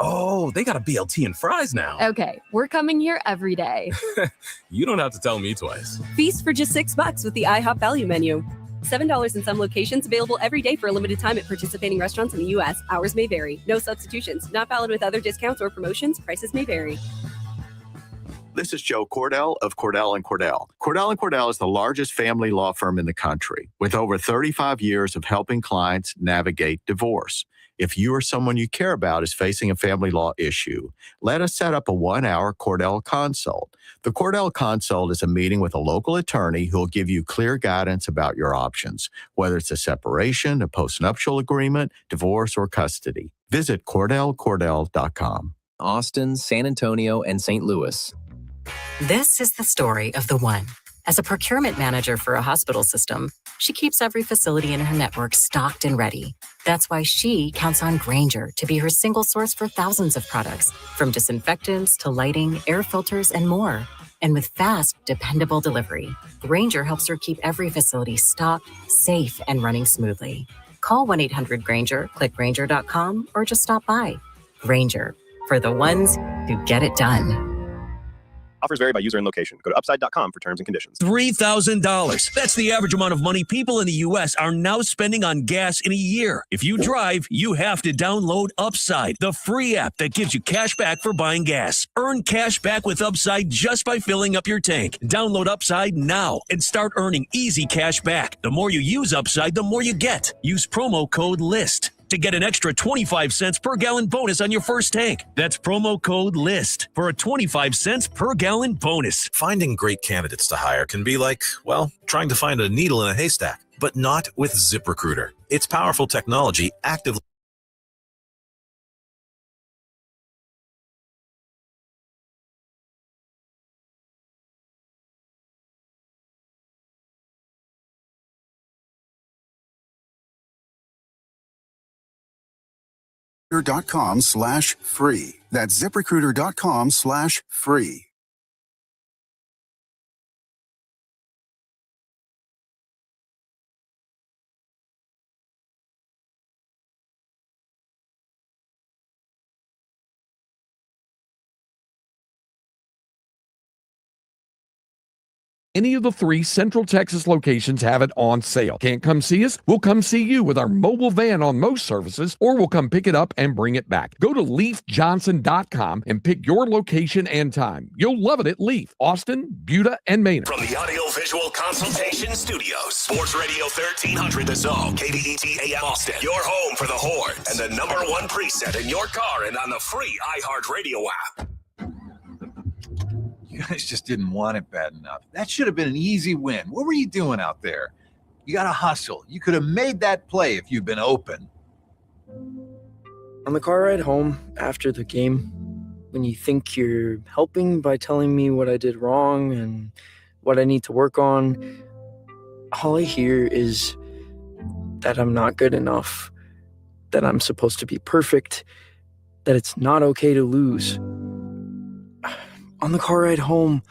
they got a BLT and fries now. Okay, we're coming here every day. You don't have to tell me twice. Feast for just $6 with the IHOP value menu. $7 in some locations, available every day for a limited time at participating restaurants in the U.S. Hours may vary. No substitutions. Not valid with other discounts or promotions. Prices may vary. This is Joe Cordell of Cordell & Cordell. Cordell & Cordell is the largest family law firm in the country with over 35 years of helping clients navigate divorce. If you or someone you care about is facing a family law issue, let us set up a 1-hour Cordell Consult. The Cordell Consult is a meeting with a local attorney who will give you clear guidance about your options, whether it's a separation, a postnuptial agreement, divorce, or custody. Visit CordellCordell.com. Austin, San Antonio, and St. Louis. This is the story of the one. As a procurement manager for a hospital system, she keeps every facility in her network stocked and ready. That's why she counts on Grainger to be her single source for thousands of products, from disinfectants to lighting, air filters, and more. And with fast, dependable delivery, Grainger helps her keep every facility stocked, safe, and running smoothly. Call 1-800-GRAINGER, click Grainger.com, or just stop by. Grainger, for the ones who get it done. Offers vary by user and location. Go to upside.com for terms and conditions. $3,000. That's the average amount of money people in the U.S. are now spending on gas in a year. If you drive, you have to download Upside, the free app that gives you cash back for buying gas. Earn cash back with Upside just by filling up your tank. Download Upside now and start earning easy cash back. The more you use Upside, the more you get. Use promo code LIST to get an extra 25 cents per gallon bonus on your first tank. That's promo code LIST for a 25 cents per gallon bonus. Finding great candidates to hire can be like, well, trying to find a needle in a haystack, but not with ZipRecruiter. Its powerful technology actively ZipRecruiter.com/free. That's ZipRecruiter.com/free. Any of the 3 Central Texas locations have it on sale. Can't come see us? We'll come see you with our mobile van on most services, or we'll come pick it up and bring it back. Go to LeafJohnson.com and pick your location and time. You'll love it at Leaf, Austin, Buda, and Maynard. From the Audio Visual Consultation Studios, Sports Radio 1300 The Zone, KDET AM Austin, your home for the Horns, and the #1 preset in your car and on the free iHeartRadio app. You guys just didn't want it bad enough. That should have been an easy win. What were you doing out there? You got to hustle. You could have made that play if you'd been open. On the car ride home after the game, when you think you're helping by telling me what I did wrong and what I need to work on, all I hear is that I'm not good enough, that I'm supposed to be perfect, that it's not okay to lose. On the car ride home,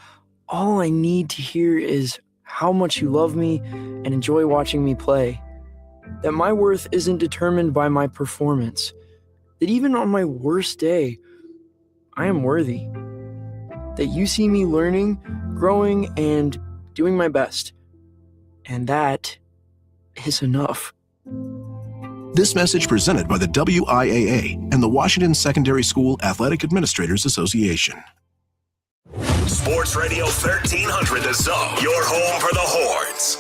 all I need to hear is how much you love me and enjoy watching me play. That my worth isn't determined by my performance. That even on my worst day, I am worthy. That you see me learning, growing, and doing my best. And that is enough. This message presented by the WIAA and the Washington Secondary School Athletic Administrators Association. Sports Radio 1300 The Zone, your home for the Horns.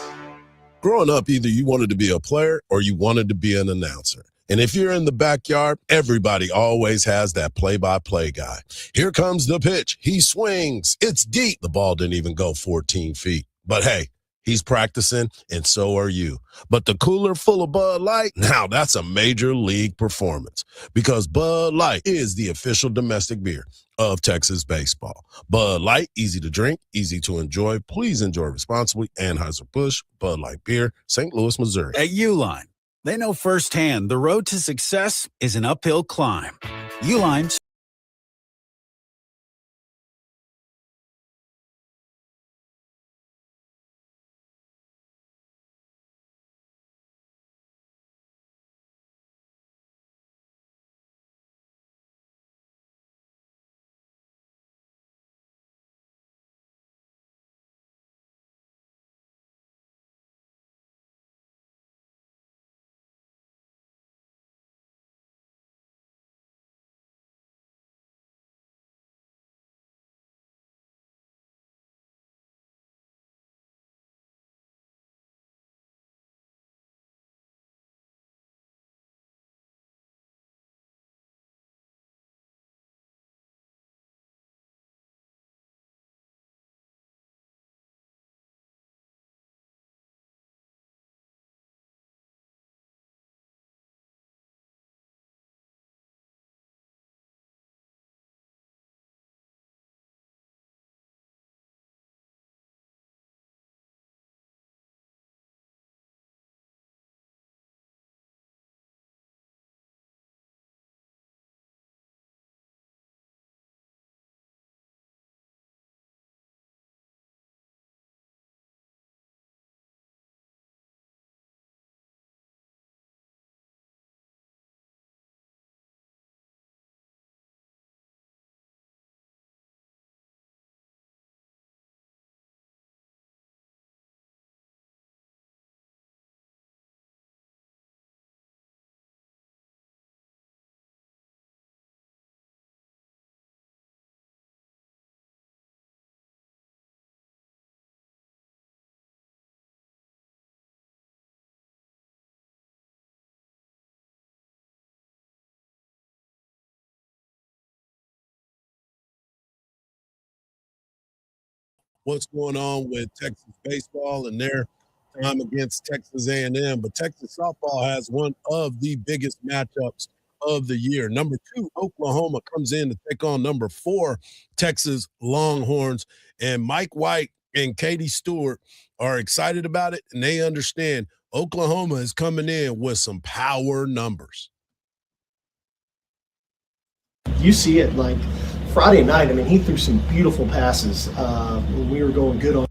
Growing up, either you wanted to be a player or you wanted to be an announcer. And if you're in the backyard, everybody always has that play-by-play guy. Here comes the pitch. He swings. It's deep. The ball didn't even go 14 feet. But hey, he's practicing, and so are you. But the cooler full of Bud Light, now that's a major league performance, because Bud Light is the official domestic beer of Texas baseball. Bud Light, easy to drink, easy to enjoy. Please enjoy responsibly. Anheuser-Busch, Bud Light Beer, St. Louis, Missouri. At Uline, they know firsthand the road to success is an uphill climb. Uline what's going on with Texas baseball and their time against Texas A&M. But Texas softball has one of the biggest matchups of the year. Number 2, Oklahoma comes in to take on number 4, Texas Longhorns. And Mike White and Katie Stewart are excited about it, and they understand Oklahoma is coming in with some power numbers. You see it like Friday night. I mean, he threw some beautiful passes when we were going good on.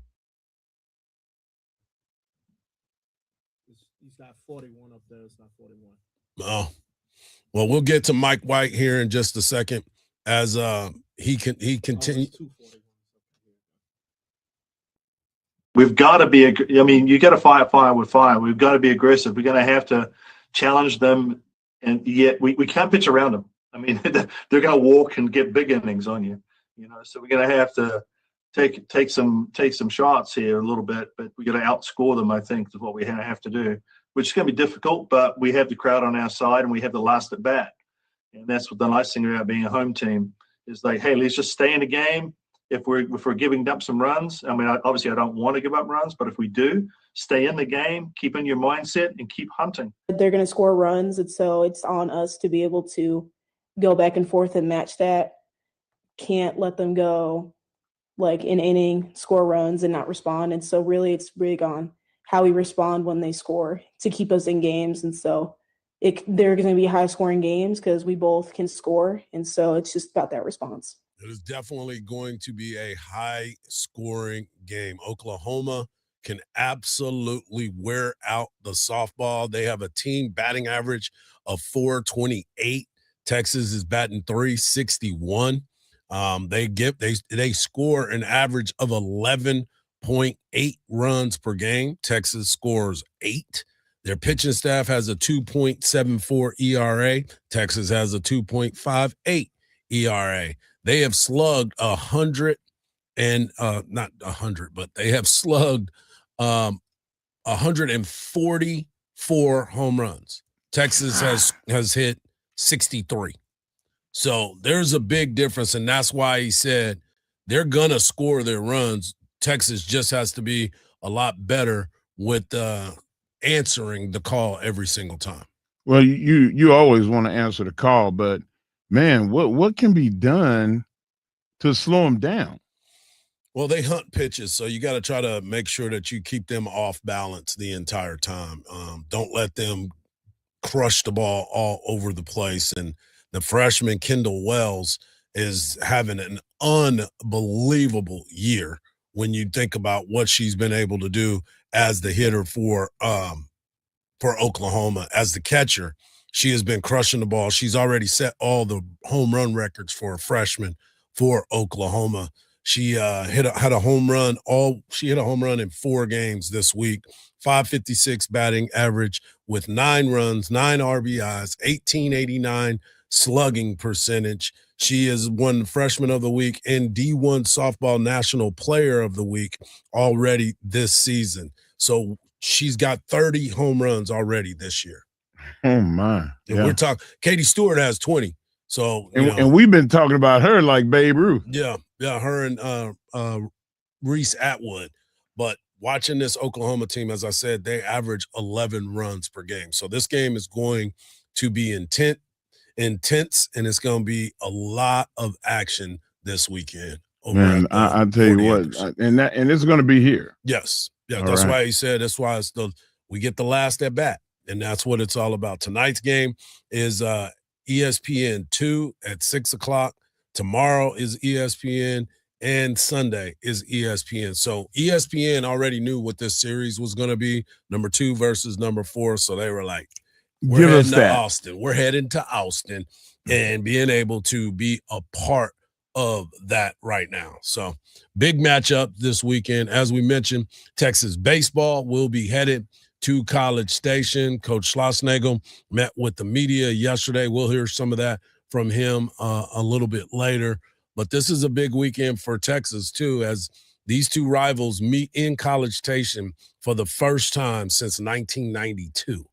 He's not 41 up there. It's not 41. Oh, well, we'll get to Mike White here in just a second as he continues. We've got to be, I mean, you got to fight fire with fire. We've got to be aggressive. We're going to have to challenge them, and yet we can't pitch around them. I mean, they're going to walk and get big innings on you, so we're going to have to take some shots here a little bit, but we got to outscore them, I think, is what we have to do, which is going to be difficult, but we have the crowd on our side and we have the last at bat. And that's what the nice thing about being a home team is, like, hey, let's just stay in the game. If we're giving up some runs, I mean, obviously I don't want to give up runs, but if we do, stay in the game, keep in your mindset, and keep hunting. They're going to score runs, and so it's on us to be able to go back and forth and match that. Can't let them go like an inning, score runs, and not respond. And so really it's big on how we respond when they score to keep us in games. And so they're going to be high-scoring games because we both can score, and so it's just about that response. It is definitely going to be a high-scoring game. Oklahoma can absolutely wear out the softball. They have a team batting average of 428. Texas is batting 361. They score an average of 11.8 runs per game. Texas scores 8. Their pitching staff has a 2.74 ERA. Texas has a 2.58 ERA. They have slugged 100 and not 100, but they have slugged 144 home runs. Texas has hit 63. So there's a big difference, and that's why he said they're going to score their runs. Texas just has to be a lot better with answering the call every single time. Well, you always want to answer the call, but man, what can be done to slow them down? Well, they hunt pitches, so you got to try to make sure that you keep them off balance the entire time. Don't let them crush the ball all over the place. And the freshman Kendall Wells is having an unbelievable year when you think about what she's been able to do as the hitter for Oklahoma. As the catcher, she has been crushing the ball. She's already set all the home run records for a freshman for Oklahoma. She hit a home run in 4 games this week. 556 batting average with 9 runs, 9 RBIs, 1889 slugging percentage. She is won Freshman of the Week and D1 Softball National Player of the Week already this season. So she's got 30 home runs already this year. Oh my! And we're talking. Katie Stewart has 20. So and we've been talking about her like Babe Ruth. Yeah, her and Reese Atwood. But watching this Oklahoma team, as I said, they average 11 runs per game. So this game is going to be intense, and it's going to be a lot of action this weekend. Man, I tell you what, and it's going to be here. Yes, yeah, that's why he said. That's why we get the last at bat, and that's what it's all about. Tonight's game is ESPN 2 at 6:00. Tomorrow is ESPN, and Sunday is ESPN. So ESPN already knew what this series was going to be, number 2 versus number 4. So they were like, we're heading to Austin. We're heading to Austin and being able to be a part of that right now. So big matchup this weekend. As we mentioned, Texas baseball will be headed to College Station. Coach Schlossnagle met with the media yesterday. We'll hear some of that from him a little bit later. But this is a big weekend for Texas, too, as these two rivals meet in College Station for the first time since 1992.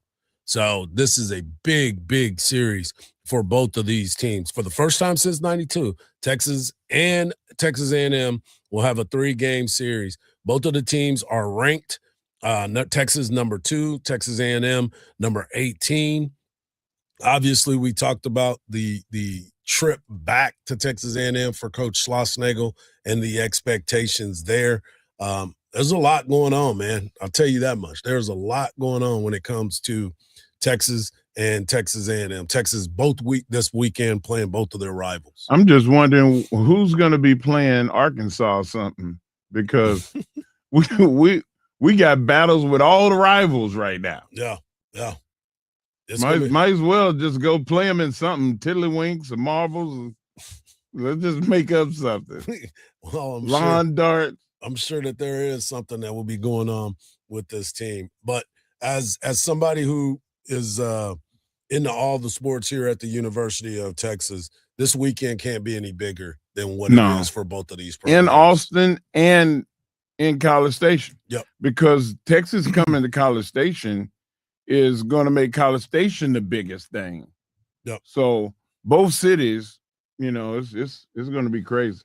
So this is a big, big series for both of these teams. For the first time since 92, Texas and Texas A&M will have a 3-game series. Both of the teams are ranked. Texas number 2, Texas A&M number 18. Obviously, we talked about the trip back to Texas A&M for Coach Schlossnagle and the expectations there. There's a lot going on, man. I'll tell you that much. There's a lot going on when it comes to Texas and Texas A&M. Texas this weekend playing both of their rivals. I'm just wondering who's going to be playing Arkansas or something, because we got battles with all the rivals right now. Yeah. Might as well just go play them in something, tiddlywinks or marbles. Let's just make up something. Well, Lawn darts. I'm sure that there is something that will be going on with this team. But as somebody who is into all the sports here at the University of Texas, this weekend can't be any bigger than what it is for both of these programs. In Austin and in College Station. Yep. Because Texas coming to College Station is going to make College Station the biggest thing. Yep. So both cities, it's going to be crazy.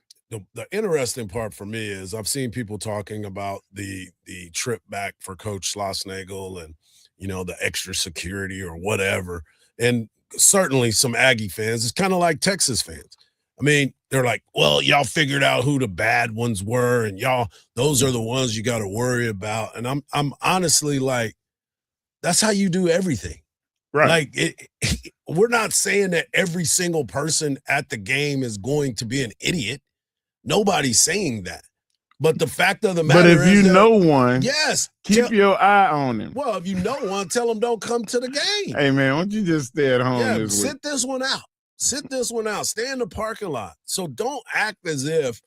The interesting part for me is I've seen people talking about the trip back for Coach Schlossnagle and, the extra security or whatever. And certainly some Aggie fans, it's kind of like Texas fans. I mean, they're like, well, y'all figured out who the bad ones were, and those are the ones you got to worry about. And I'm honestly like, that's how you do everything. Right. Like, we're not saying that every single person at the game is going to be an idiot. Nobody's saying that. But the fact of the matter is, but if you know one, yes, keep your eye on him. Well, if you know one, tell them don't come to the game. Hey, man, why don't you just stay at home this week? Sit this one out. Sit this one out. Stay in the parking lot. So don't act as if,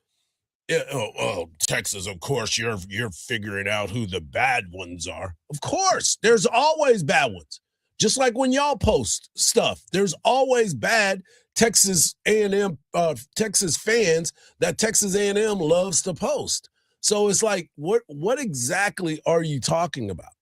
Texas, of course, you're figuring out who the bad ones are. Of course, there's always bad ones. Just like when y'all post stuff, there's always bad Texas A&M, Texas fans that Texas A&M loves to post. So it's like, what exactly are you talking about?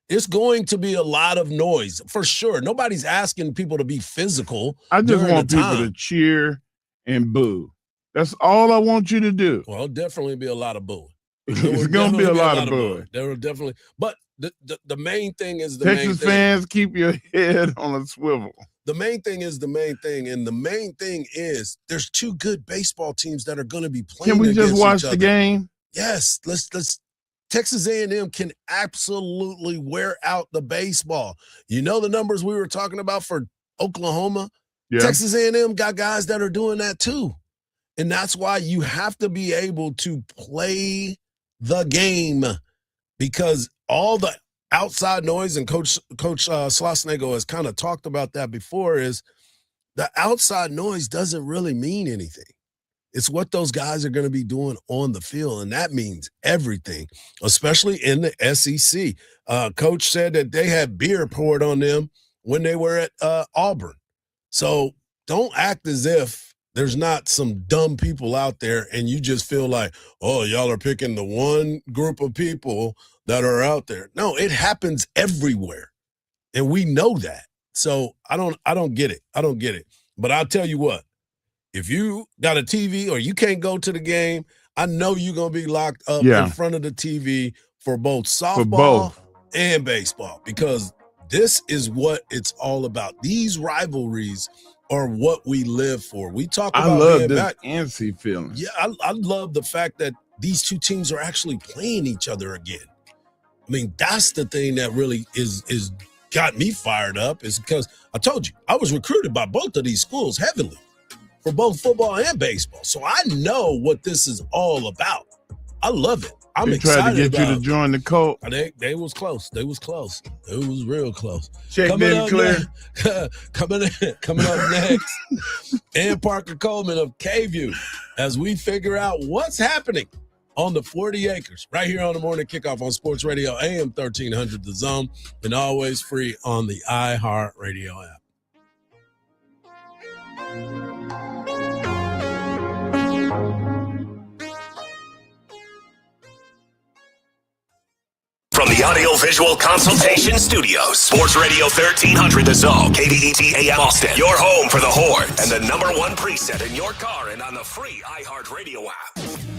It's going to be a lot of noise for sure. Nobody's asking people to be physical. I just want people to cheer and boo. That's all I want you to do. Well, definitely be a lot of booing. It's going to be a lot of booing. There will definitely, but the main thing is Texas fans, keep your head on a swivel. The main thing is the main thing, and the main thing is there's 2 good baseball teams that are going to be playing. Can we just watch the game? Yes, let's. Texas A&M can absolutely wear out the baseball. You know the numbers we were talking about for Oklahoma? Yeah. Texas A&M got guys that are doing that too. And that's why you have to be able to play the game, because all the outside noise, and Coach Schlossnagle has kind of talked about that before, is the outside noise doesn't really mean anything. It's what those guys are going to be doing on the field, and that means everything, especially in the SEC. Coach said that they had beer poured on them when they were at Auburn. So don't act as if there's not some dumb people out there and you just feel like, oh, y'all are picking the one group of people that are out there. No, it happens everywhere, and we know that. So I don't get it. I don't get it. But I'll tell you what. If you got a TV or you can't go to the game, I know you're going to be locked up in front of the TV for both softball and baseball, because this is what it's all about. These rivalries are what we live for. We talk about I love being this back. antsy feeling. Yeah, I love the fact that these 2 teams are actually playing each other again. I mean, that's the thing that really is got me fired up, is because I told you, I was recruited by both of these schools heavily for both football and baseball. So I know what this is all about. I love it. I'm excited tried to get you to join the cult. They was close. They was close. It was real close. Check them clear. Coming up next, Ann Parker Coleman of K-View, as we figure out what's happening on the 40 acres right here on the Morning Kickoff on Sports Radio AM 1300 The Zone, and always free on the iHeartRadio app. From the Audio-Visual Consultation Studios, Sports Radio 1300 The Zone, KDET AM Austin, your home for the Horns, and the #1 preset in your car and on the free iHeartRadio app.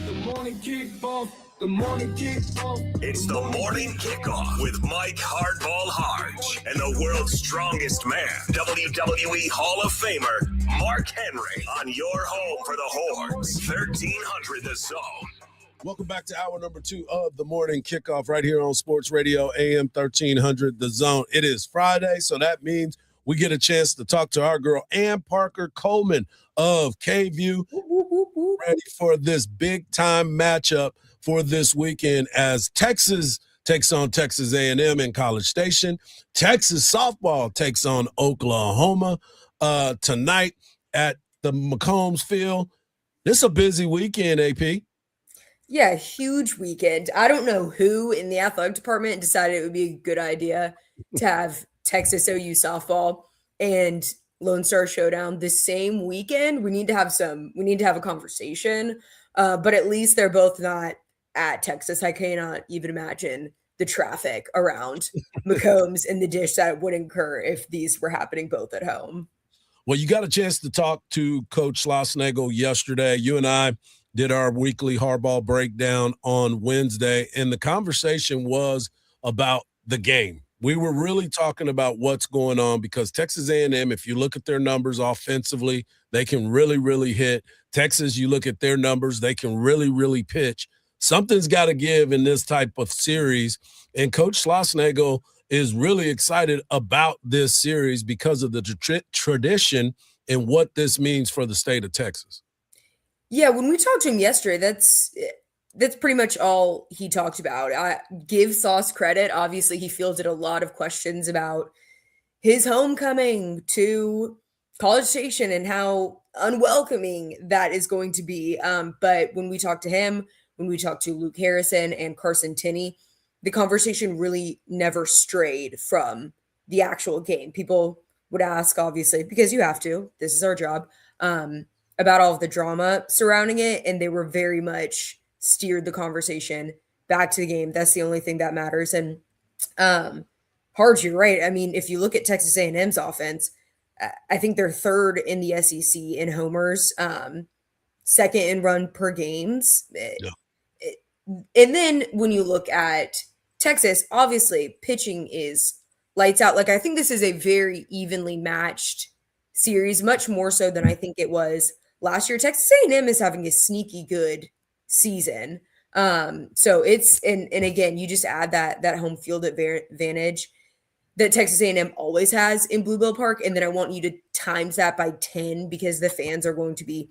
The morning kickoff. The morning kickoff. It's the morning kickoff with Mike Hardball Hardge and the world's strongest man, WWE Hall of Famer Mark Henry, on your home for the Horns, 1300 The Zone. Welcome back to hour number 2 of the morning kickoff right here on Sports Radio AM 1300 The Zone. It is Friday, so that means we get a chance to talk to our girl Ann Parker Coleman of KView, ready for this big time matchup for this weekend as Texas takes on Texas A&M in College Station. Texas softball takes on Oklahoma tonight at the McCombs Field. This is a busy weekend, AP. Yeah, huge weekend. I don't know who in the athletic department decided it would be a good idea to have Texas OU softball and Lone Star Showdown the same weekend. We need to have a conversation, but at least they're both not at Texas. I cannot even imagine the traffic around McCombs and the dish that would incur if these were happening both at home. Well, you got a chance to talk to Coach Schlossnagle yesterday. You and I did our weekly Hardball breakdown on Wednesday, and the conversation was about the game. We were really talking about what's going on because Texas A&M, if you look at their numbers offensively, they can really, really hit. Texas, you look at their numbers, they can really, really pitch. Something's got to give in this type of series, and Coach Schlossnagle is really excited about this series because of the tradition and what this means for the state of Texas. Yeah, when we talked to him yesterday, that's pretty much all he talked about. I give Sauce credit. Obviously, he fielded a lot of questions about his homecoming to College Station and how unwelcoming that is going to be. But when we talked to him, when we talked to Luke Harrison and Carson Tinney, the conversation really never strayed from the actual game. People would ask, obviously, because you have to, this is our job, about all of the drama surrounding it. And they were very much steered the conversation back to the game. That's the only thing that matters. And Hardge, you're right. I mean, if you look at Texas A&M's offense, I think they're third in the SEC in homers, second in run per games. Yeah. And then when you look at Texas, obviously pitching is lights out. Like, I think this is a very evenly matched series, much more so than I think it was last year. Texas A&M is having a sneaky good season. So it's, and again, you just add that home field advantage that Texas A&M always has in Bluebell Park. And then I want you to times that by 10 because the fans are going to be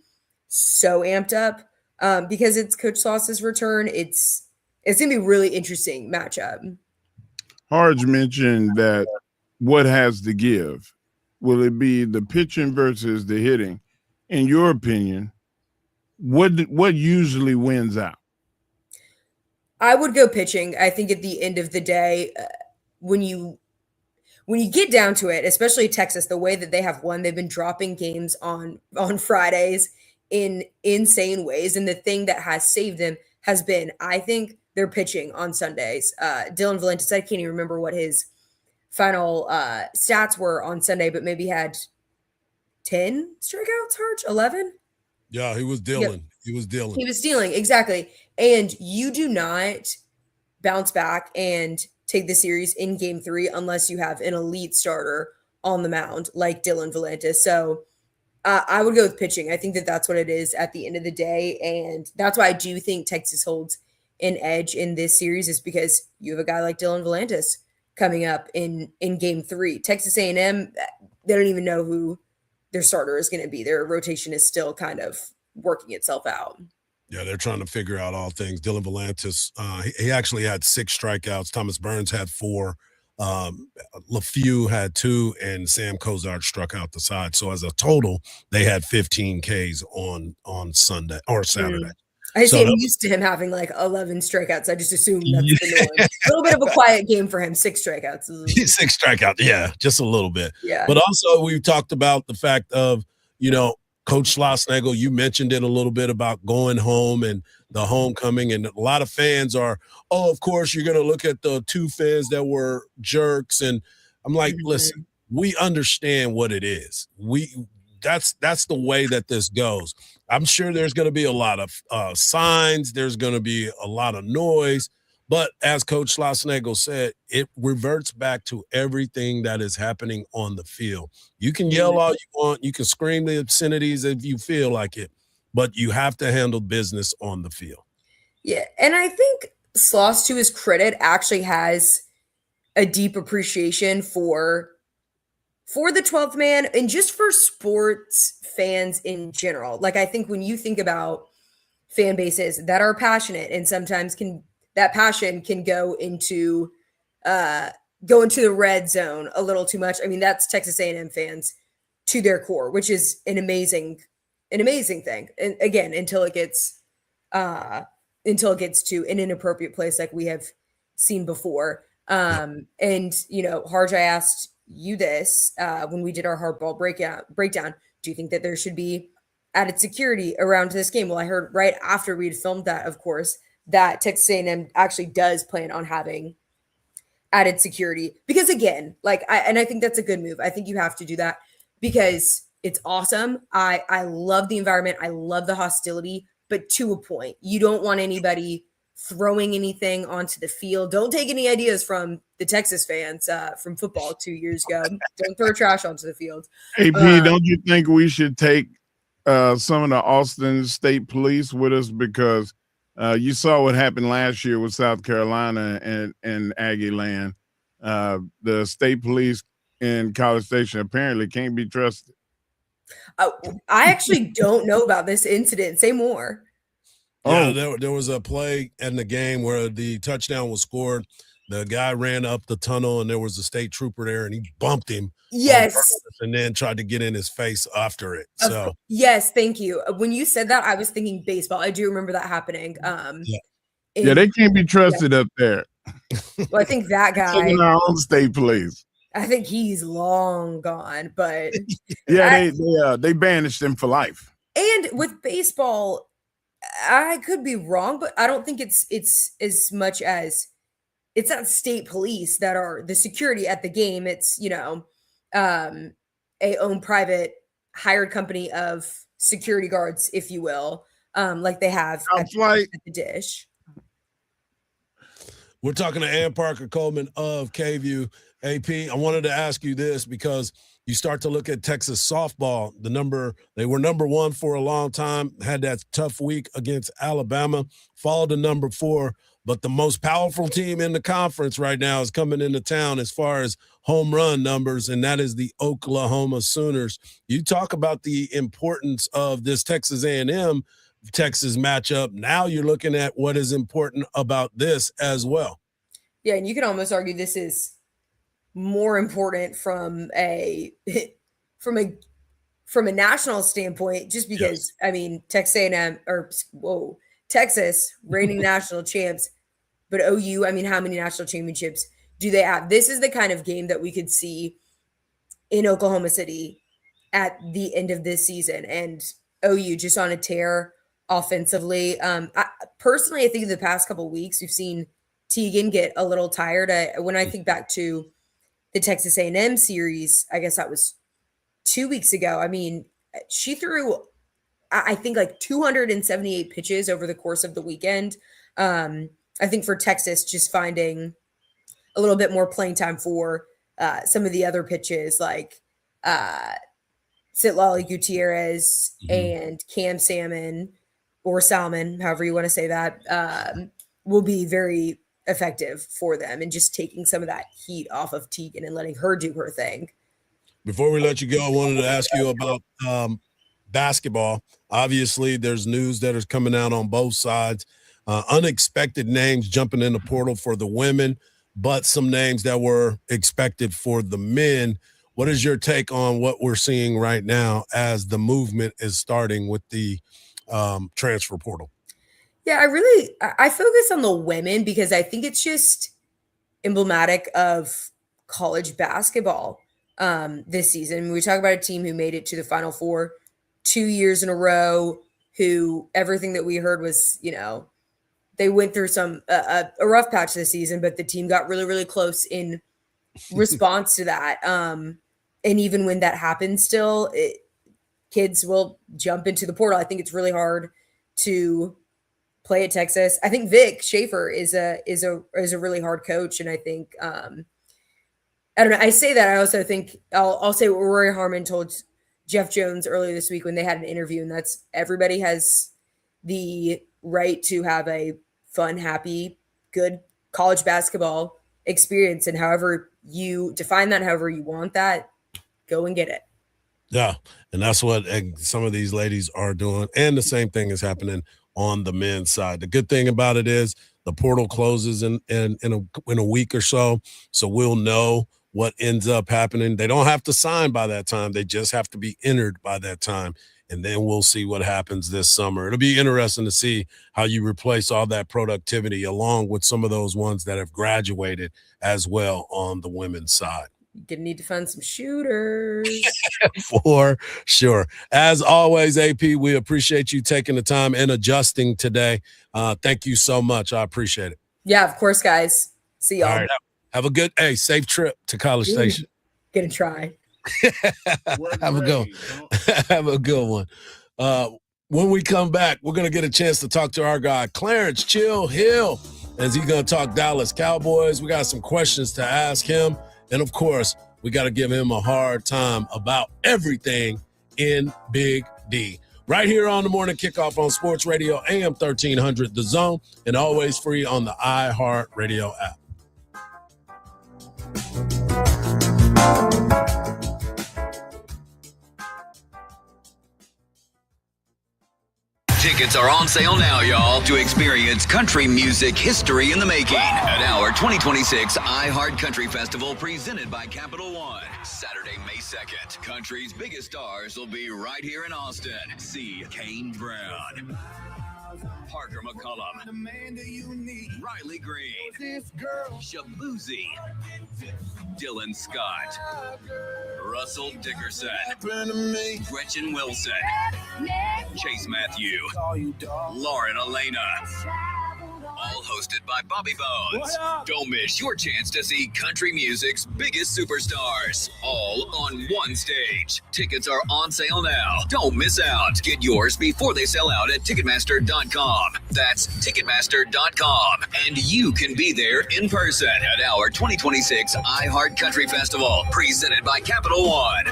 so amped up because it's Coach Sauce's return. It's going to be a really interesting matchup. Hardge mentioned that what has to give. Will it be the pitching versus the hitting? In your opinion, what usually wins out? I would go pitching. I think at the end of the day, when you get down to it, especially Texas, the way that they have won, they've been dropping games on Fridays in insane ways. And the thing that has saved them has been, I think, their pitching on Sundays. Dylan Valentes, I can't even remember what his final stats were on Sunday, but maybe had 10 strikeouts, Hardge, 11? Yeah, he was dealing. Yep. He was dealing. He was dealing, exactly. And you do not bounce back and take the series in game 3 unless you have an elite starter on the mound like Dylan Valentes. So I would go with pitching. I think that that's what it is at the end of the day. And that's why I do think Texas holds an edge in this series is because you have a guy like Dylan Valentes coming up in game 3. Texas A&M, they don't even know who their starter is going to be. Their rotation is still kind of working itself out. Yeah, they're trying to figure out all things. Dylan Valentes, he actually had 6 strikeouts. Thomas Burns had 4. LeFew had 2, and Sam Cozart struck out the side. So as a total, they had 15 Ks on Sunday or Saturday. I just am used to him having like 11 strikeouts. I just assume that's the norm. A little bit of a quiet game for him. 6 strikeouts. 6 strikeouts. Yeah, just a little bit. Yeah. But also we've talked about the fact of, Coach Schlossnagle, you mentioned it a little bit about going home and the homecoming, and a lot of fans are, of course, you're going to look at the 2 fans that were jerks. And I'm like, listen, we understand what it is. That's the way that this goes. I'm sure there's going to be a lot of signs. There's going to be a lot of noise. But as Coach Schlossnagle said, it reverts back to everything that is happening on the field. You can yell all you want. You can scream the obscenities if you feel like it, but you have to handle business on the field. Yeah, and I think Sloss, to his credit, actually has a deep appreciation for the 12th man and just for sports fans in general. Like, I think when you think about fan bases that are passionate, and sometimes that passion can go into the red zone a little too much. I mean, that's Texas A&M fans to their core, which is an amazing thing. And again, until it gets to an inappropriate place like we have seen before. And Hardge, I asked you this when we did our hardball breakdown. Do you think that there should be added security around this game? Well, I heard right after we'd filmed that, of course, that Texas A&M actually does plan on having added security, because again, I think that's a good move. I think you have to do that because it's awesome. I love the environment. I love the hostility, but to a point. You don't want anybody throwing anything onto the field. Don't take any ideas from the Texas fans from football 2 years ago. Don't throw trash onto the field. AP, don't you think we should take some of the Austin State Police with us, because you saw what happened last year with South Carolina and Aggie land. The state police in College Station apparently can't be trusted. I actually don't know about this incident. Say more. Yeah, there was a play in the game where the touchdown was scored. The guy ran up the tunnel, and there was a state trooper there, and he bumped him. Yes. And then tried to get in his face after it. So yes, thank you. When you said that, I was thinking baseball. I do remember that happening. Yeah, they can't be trusted up there. Well, I think that guy. Taking our own state police. I think he's long gone, but yeah, they banished him for life. And with baseball, I could be wrong, but I don't think it's as much as it's not state police that are the security at the game. It's a own private hired company of security guards, if you will, like they have at the Dish. We're talking to Ann Parker Coleman of KView. AP, I wanted to ask you this because you start to look at Texas softball. They were number 1 for a long time, had that tough week against Alabama, followed to number 4. But the most powerful team in the conference right now is coming into town as far as home run numbers, and that is the Oklahoma Sooners. You talk about the importance of this Texas A&M Texas matchup. Now you're looking at what is important about this as well. Yeah, and you can almost argue this is more important from a national standpoint, just because I mean Texas A&M Texas reigning national champs, but OU, I mean, how many national championships do they have? This is the kind of game that we could see in Oklahoma City at the end of this season, and OU just on a tear offensively. Personally, I think in the past couple of weeks we've seen Teagan get a little tired. When I think back to the Texas A&M series, I guess that was 2 weeks ago. I mean, she threw, I think, like 278 pitches over the course of the weekend. I think for Texas, just finding a little bit more playing time for some of the other pitches like Citlali Gutierrez and Cam Salmon, however you want to say that, will be very effective for them, and just taking some of that heat off of Teagan and letting her do her thing. Before we let you go, I wanted to ask you about basketball. Obviously, there's news that is coming out on both sides. Unexpected names jumping in the portal for the women, but some names that were expected for the men. What is your take on what we're seeing right now as the movement is starting with the transfer portal? Yeah, I focus on the women because I think it's just emblematic of college basketball this season. We talk about a team who made it to the Final Four 2 years in a row who everything that we heard was, they went through a rough patch this season, but the team got really, really close in response to that. And even when that happens still, kids will jump into the portal. I think it's really hard to play at Texas. I think Vic Schaefer is a really hard coach. And I think, I don't know. I say that. I also think I'll say what Rory Harmon told Jeff Jones earlier this week when they had an interview, and that's everybody has the right to have a fun, happy, good college basketball experience. And however you define that, however you want that, go and get it. Yeah. And that's what some of these ladies are doing. And the same thing is happening on the men's side. The good thing about it is the portal closes in a week or so. So we'll know what ends up happening. They don't have to sign by that time. They just have to be entered by that time. And then we'll see what happens this summer. It'll be interesting to see how you replace all that productivity along with some of those ones that have graduated as well on the women's side. You're going to need to find some shooters. For sure. As always, AP, we appreciate you taking the time and adjusting today. Thank you so much. I appreciate it. Yeah, of course, guys. See y'all. All right. Have a good, safe trip to College Station. Gonna try. Have a good one. When we come back, we're going to get a chance to talk to our guy, Clarence Chill Hill, as he's going to talk Dallas Cowboys. We got some questions to ask him. And, of course, we got to give him a hard time about everything in Big D. Right here on the Morning Kickoff on Sports Radio, AM 1300 The Zone, and always free on the iHeartRadio app. Tickets are on sale now, y'all, to experience country music history in the making at our 2026 iHeart Country Festival presented by Capital One. Saturday, May 2nd, country's biggest stars will be right here in Austin. See Kane Brown, Parker McCullum, Riley Green, Shabuzi, Dylan Scott, Russell Dickerson, Gretchen Wilson, Chase Matthew, Lauren Elena. All hosted by Bobby Bones. Don't miss your chance to see country music's biggest superstars, all on one stage. Tickets are on sale now. Don't miss out. Get yours before they sell out at Ticketmaster.com. That's Ticketmaster.com. And you can be there in person at our 2026 iHeart Country Festival, presented by Capital One.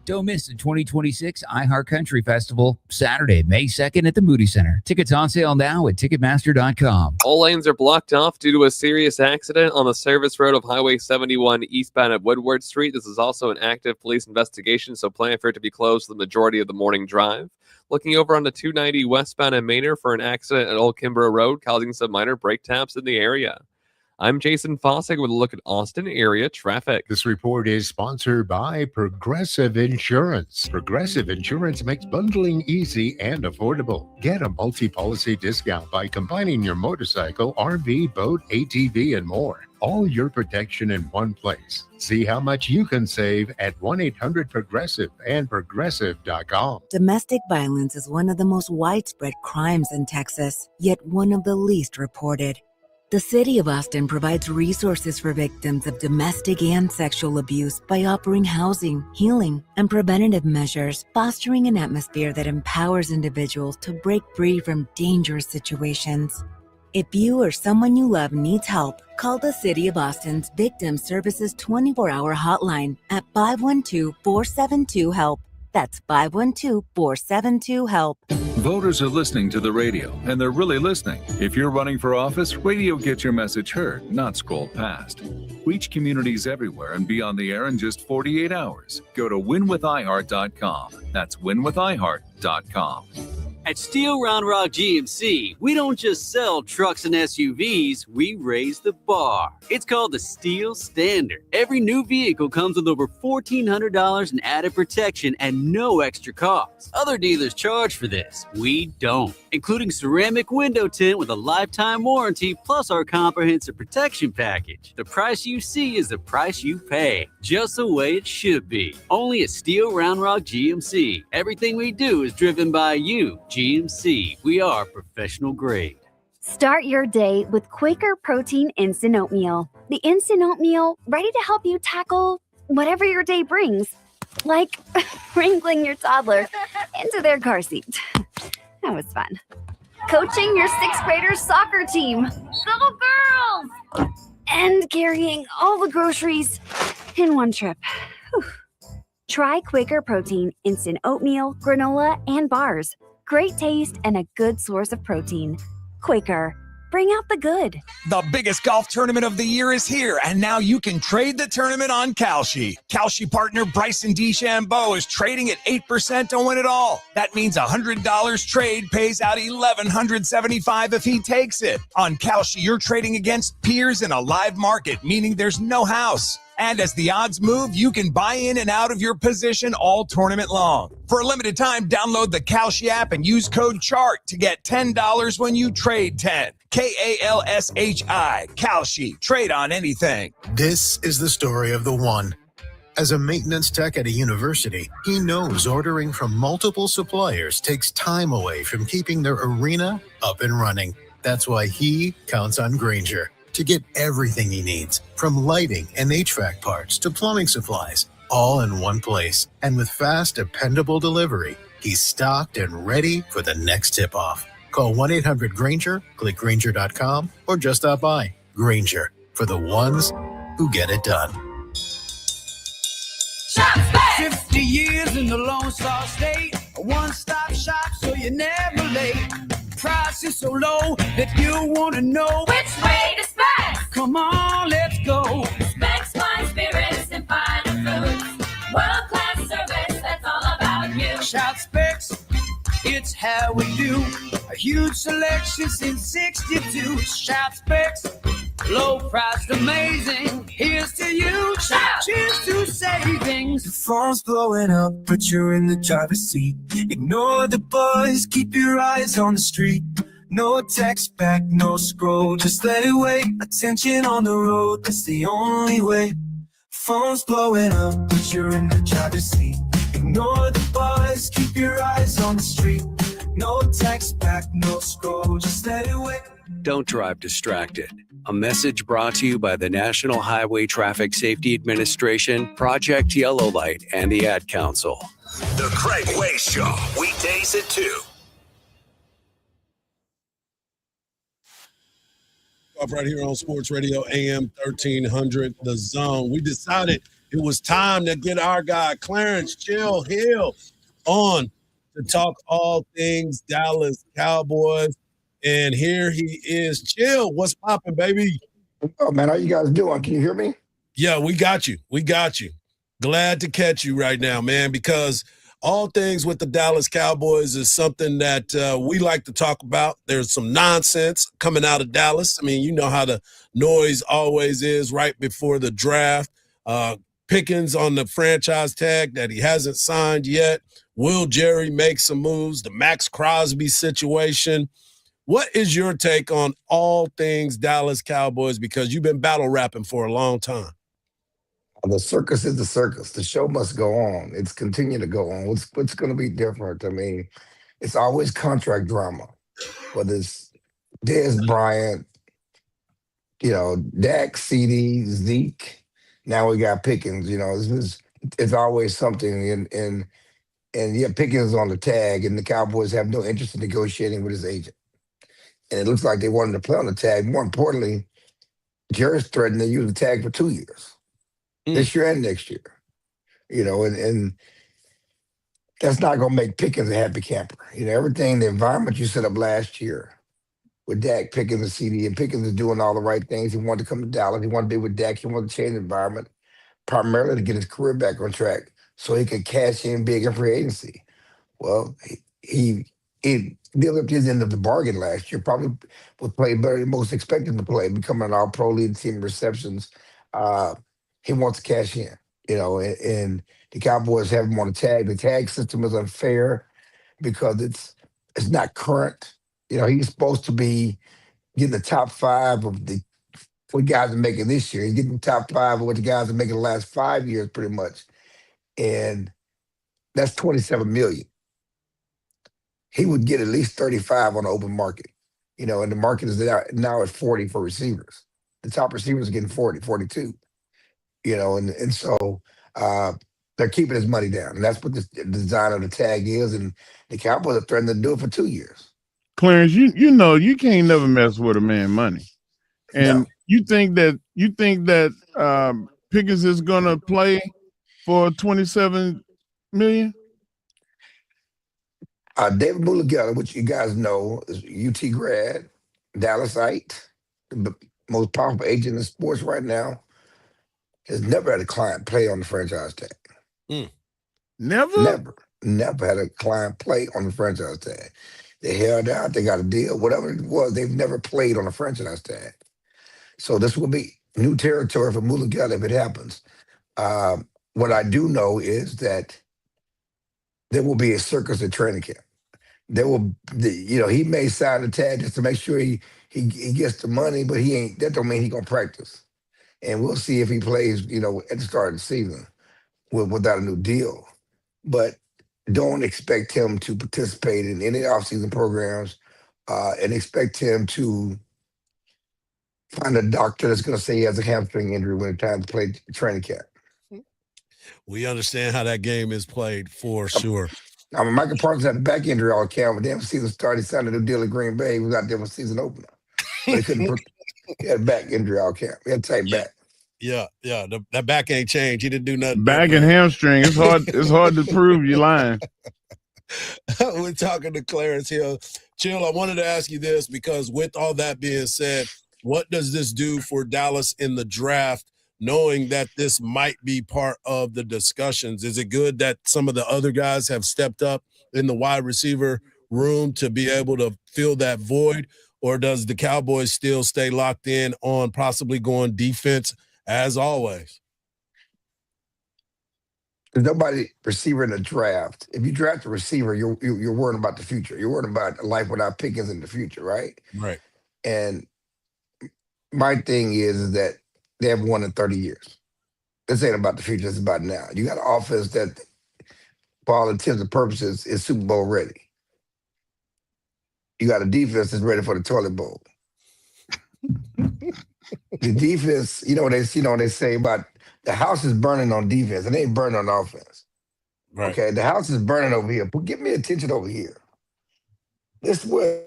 Don't miss the 2026 iHeart Country Festival, Saturday, May 2nd at the Moody Center. Tickets on sale now at Ticketmaster.com. All lanes are blocked off due to a serious accident on the service road of Highway 71 eastbound at Woodward Street. This is also an active police investigation, so plan for it to be closed the majority of the morning drive. Looking over on the 290 westbound at Manor for an accident at Old Kimbrough Road, causing some minor brake taps in the area. I'm Jason Fossick with a look at Austin area traffic. This report is sponsored by Progressive Insurance. Progressive Insurance makes bundling easy and affordable. Get a multi-policy discount by combining your motorcycle, RV, boat, ATV, and more. All your protection in one place. See how much you can save at 1-800-PROGRESSIVE and Progressive.com. Domestic violence is one of the most widespread crimes in Texas, yet one of the least reported. The City of Austin provides resources for victims of domestic and sexual abuse by offering housing, healing, and preventative measures, fostering an atmosphere that empowers individuals to break free from dangerous situations. If you or someone you love needs help, call the City of Austin's Victim Services 24-hour hotline at 512-472-HELP. That's 512-472-HELP. Voters are listening to the radio, and they're really listening. If you're running for office, radio gets your message heard, not scrolled past. Reach communities everywhere and be on the air in just 48 hours. Go to winwithiheart.com. That's winwithiheart.com. At Steel Round Rock GMC, we don't just sell trucks and SUVs, we raise the bar. It's called the Steel Standard. Every new vehicle comes with over $1,400 in added protection and no extra cost. Other dealers charge for this. We don't. Including ceramic window tint with a lifetime warranty plus our comprehensive protection package. The price you see is the price you pay. Just the way it should be. Only at Steel Round Rock GMC. Everything we do is driven by you. GMC, we are professional grade. Start your day with Quaker Protein Instant Oatmeal. The instant oatmeal ready to help you tackle whatever your day brings. Like wrangling your toddler into their car seat. That was fun. Coaching your 6th graders soccer team. Go girls! And carrying all the groceries in one trip. Whew. Try Quaker Protein Instant Oatmeal, granola, and bars. Great taste and a good source of protein. Quaker, bring out the good. The biggest golf tournament of the year is here, and now you can trade the tournament on Kalshi. Kalshi partner Bryson DeChambeau is trading at 8% to win it all. That means $100 trade pays out $1,175 if he takes it. On Kalshi, you're trading against peers in a live market, meaning there's no house. And as the odds move, you can buy in and out of your position all tournament long. For a limited time, download the Kalshi app and use code CHART to get $10 when you trade 10. Kalshi. Kalshi. Trade on anything. This is the story of the one. As a maintenance tech at a university, he knows ordering from multiple suppliers takes time away from keeping their arena up and running. That's why he counts on Grainger to get everything he needs, from lighting and HVAC parts to plumbing supplies, all in one place. And with fast, dependable delivery, he's stocked and ready for the next tip-off. Call 1-800-GRAINGER, click Grainger.com, or just stop by. Grainger, for the ones who get it done. 50 years in the Lone Star State, a one-stop shop so you're never late. Price is so low that you want to know which way to Specs. Come on, let's go. Specs, fine spirits and fine fruits. World-class service, that's all about you. Shout Specs, it's how we do. A huge selection since 62. Shout Specs, low priced, amazing. Here's to you. Shout. Cheers to savings. The phone's blowing up, put you in the driver's seat. Ignore the buzz, keep your eyes on the street. No text back, no scroll, just let it wait. Attention on the road, that's the only way. Phone's blowing up, put you in the driver's seat. Ignore the buzz, keep your eyes on the street. No text back, no scroll, just let it wait. Don't drive distracted. A message brought to you by the National Highway Traffic Safety Administration, Project Yellow Light, and the Ad Council. The Craig Way Show, weekdays at 2. Up right here on Sports Radio AM 1300, The Zone. We decided it was time to get our guy Clarence Chill Hill on to talk all things Dallas Cowboys. And here he is. Chill, what's popping, baby? Oh, man, how you guys doing? Can you hear me? Yeah, we got you. We got you. Glad to catch you right now, man, because all things with the Dallas Cowboys is something that we like to talk about. There's some nonsense coming out of Dallas. I mean, you know how the noise always is right before the draft. Pickens on the franchise tag that he hasn't signed yet. Will Jerry make some moves? The Max Crosby situation. What is your take on all things Dallas Cowboys? Because you've been battle rapping for a long time. The circus is the circus. The show must go on. It's continue to go on. What's going to be different? I mean, it's always contract drama. Whether it's Dez Bryant, Dak, CD, Zeke. Now we got Pickens. It's always something. And yeah, Pickens is on the tag, and the Cowboys have no interest in negotiating with his agent. And it looks like they wanted to play on the tag. More importantly, Jerry's threatening to use the tag for 2 years, this year and next year. And that's not going to make Pickens a happy camper. Everything, the environment you set up last year with Dak, Pickens, and CD, and Pickens is doing all the right things. He wanted to come to Dallas. He wanted to be with Dak. He wanted to change the environment, primarily to get his career back on track so he could cash in big in free agency. Well, he it lived up to his end of the bargain last year. Probably was played better than most expected to play, becoming an all-pro lead team receptions. Uh, he wants to cash in, and the Cowboys have him on the tag. The tag system is unfair because it's not current. He's supposed to be getting the top five of the what guys are making this year. He's getting the top five of what the guys are making the last 5 years, pretty much, and that's 27 million. He would get at least 35 on the open market. And the market is now at 40 for receivers. The top receivers are getting 40, 42. And so they're keeping his money down. And that's what the design of the tag is. And the Cowboys are threatening to do it for 2 years. Clarence, you can't never mess with a man money. And you think that Pickens is gonna play for 27 million? David Mulligala, which you guys know, is UT grad, Dallasite, the most powerful agent in sports right now, has never had a client play on the franchise tag. Never? Never had a client play on the franchise tag. They held out, they got a deal, whatever it was, they've never played on a franchise tag. So this will be new territory for Mulligala if it happens. What I do know is that there will be a circus at training camp. He may sign the tag just to make sure he gets the money, but that don't mean he gonna practice. And we'll see if he plays, at the start of the season without a new deal. But don't expect him to participate in any offseason programs and expect him to find a doctor that's going to say he has a hamstring injury when it's time to play training camp. We understand how that game is played for sure. I mean, Michael Parsons had a back injury all camp, but then season started, he signed a new deal at Green Bay. He was out there for season opener. But he couldn't he had a back injury all camp. He had a tight back. Yeah. That back ain't changed. He didn't do nothing. Back and hamstring. It's hard to prove you're lying. We're talking to Clarence Hill. Chill, I wanted to ask you this because with all that being said, what does this do for Dallas in the draft, knowing that this might be part of the discussions? Is it good that some of the other guys have stepped up in the wide receiver room to be able to fill that void? Or does the Cowboys still stay locked in on possibly going defense as always? There's nobody receiver in the draft. If you draft a receiver, you're worrying about the future. You're worrying about life without Pickens in the future, right? Right. And my thing is that they have 1 in 30 years. This ain't about the future, it's about now. You got an offense that, for all intents and purposes, is Super Bowl ready. You got a defense that's ready for the toilet bowl. The defense, they say about the house is burning on defense, and they ain't burning on offense. Right. Okay, the house is burning over here. But give me attention over here. This way.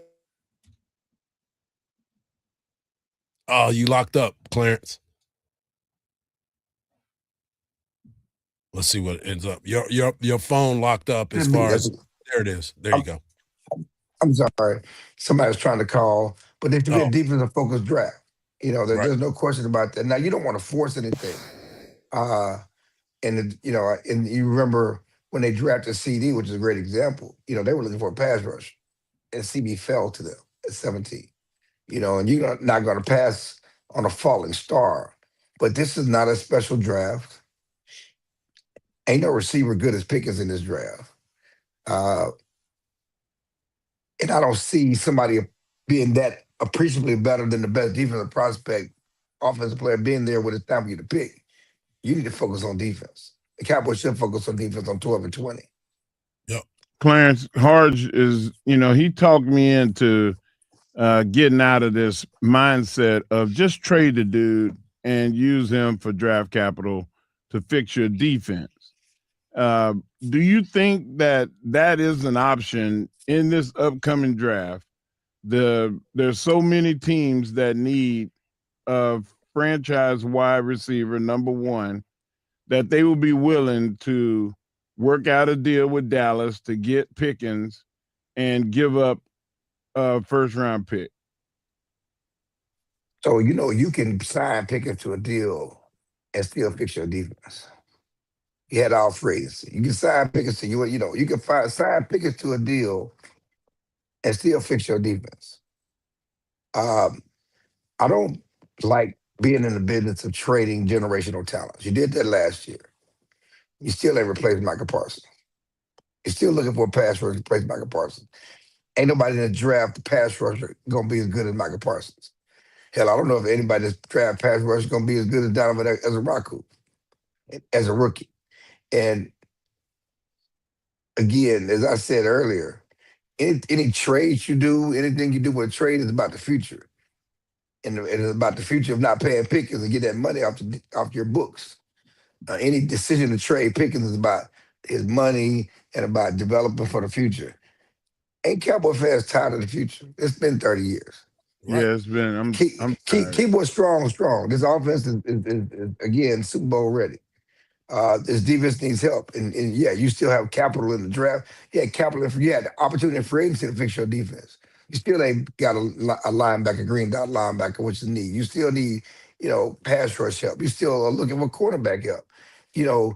Oh, you locked up, Clarence. Let's see what ends up. Your phone locked up as far as there it is. There you go. I'm sorry. Somebody was trying to call, but they should be a defensive focused draft. There's no question about that. Now you don't want to force anything. And you remember when they drafted CD, which is a great example, they were looking for a pass rush. And CB fell to them at 17. And you're not going to pass on a falling star. But this is not a special draft. Ain't no receiver good as Pickens in this draft. And I don't see somebody being that appreciably better than the best defensive prospect, offensive player being there when it's time for you to pick. You need to focus on defense. The Cowboys should focus on defense on 12 and 20. Yep. Clarence Hardge is, he talked me into getting out of this mindset of just trade the dude and use him for draft capital to fix your defense. Do you think that is an option in this upcoming draft? There's so many teams that need a franchise wide receiver, number one, that they will be willing to work out a deal with Dallas to get Pickens and give up a first-round pick. So, you can sign Pickens to a deal and still fix your defense. You had all phrases. You can sign Pickens to you can sign Pickens to a deal and still fix your defense. I don't like being in the business of trading generational talents. You did that last year. You still ain't replaced Michael Parsons. You're still looking for a pass rusher to replace Michael Parsons. Ain't nobody in the draft, the pass rusher, going to be as good as Michael Parsons. Hell, I don't know if anybody that's draft pass rusher is going to be as good as Donovan Ezraku as a rookie. And again, as I said earlier, any trades you do, anything you do with a trade is about the future. And it is about the future of not paying Pickens and get that money off your books. Any decision to trade Pickens is about his money and about developing for the future. Ain't Cowboy fans tired of the future? It's been 30 years. Yeah, it's been. I'm tired. Keep what's strong. This offense is again Super Bowl ready. This defense needs help, and yeah, you still have capital in the draft. You had capital, you had the opportunity in free agency to fix your defense. You still ain't got a linebacker, green dot linebacker, which you need. You still need, pass rush help. You still are looking for quarterback help. You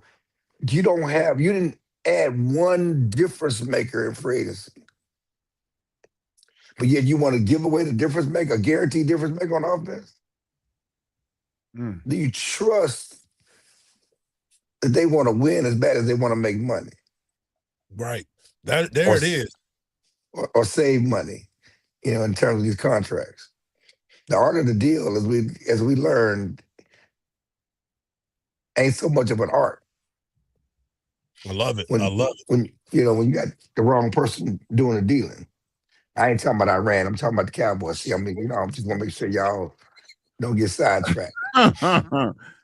didn't add one difference maker in free agency. But yet you want to give away the difference maker, a guaranteed difference maker on offense? Do you trust that they want to win as bad as they want to make money? Right. There it is. Or save money, in terms of these contracts. The art of the deal, as we learned, ain't so much of an art. I love it. When you got the wrong person doing the dealing. I ain't talking about Iran. I'm talking about the Cowboys. See, I'm just want to make sure y'all don't get sidetracked.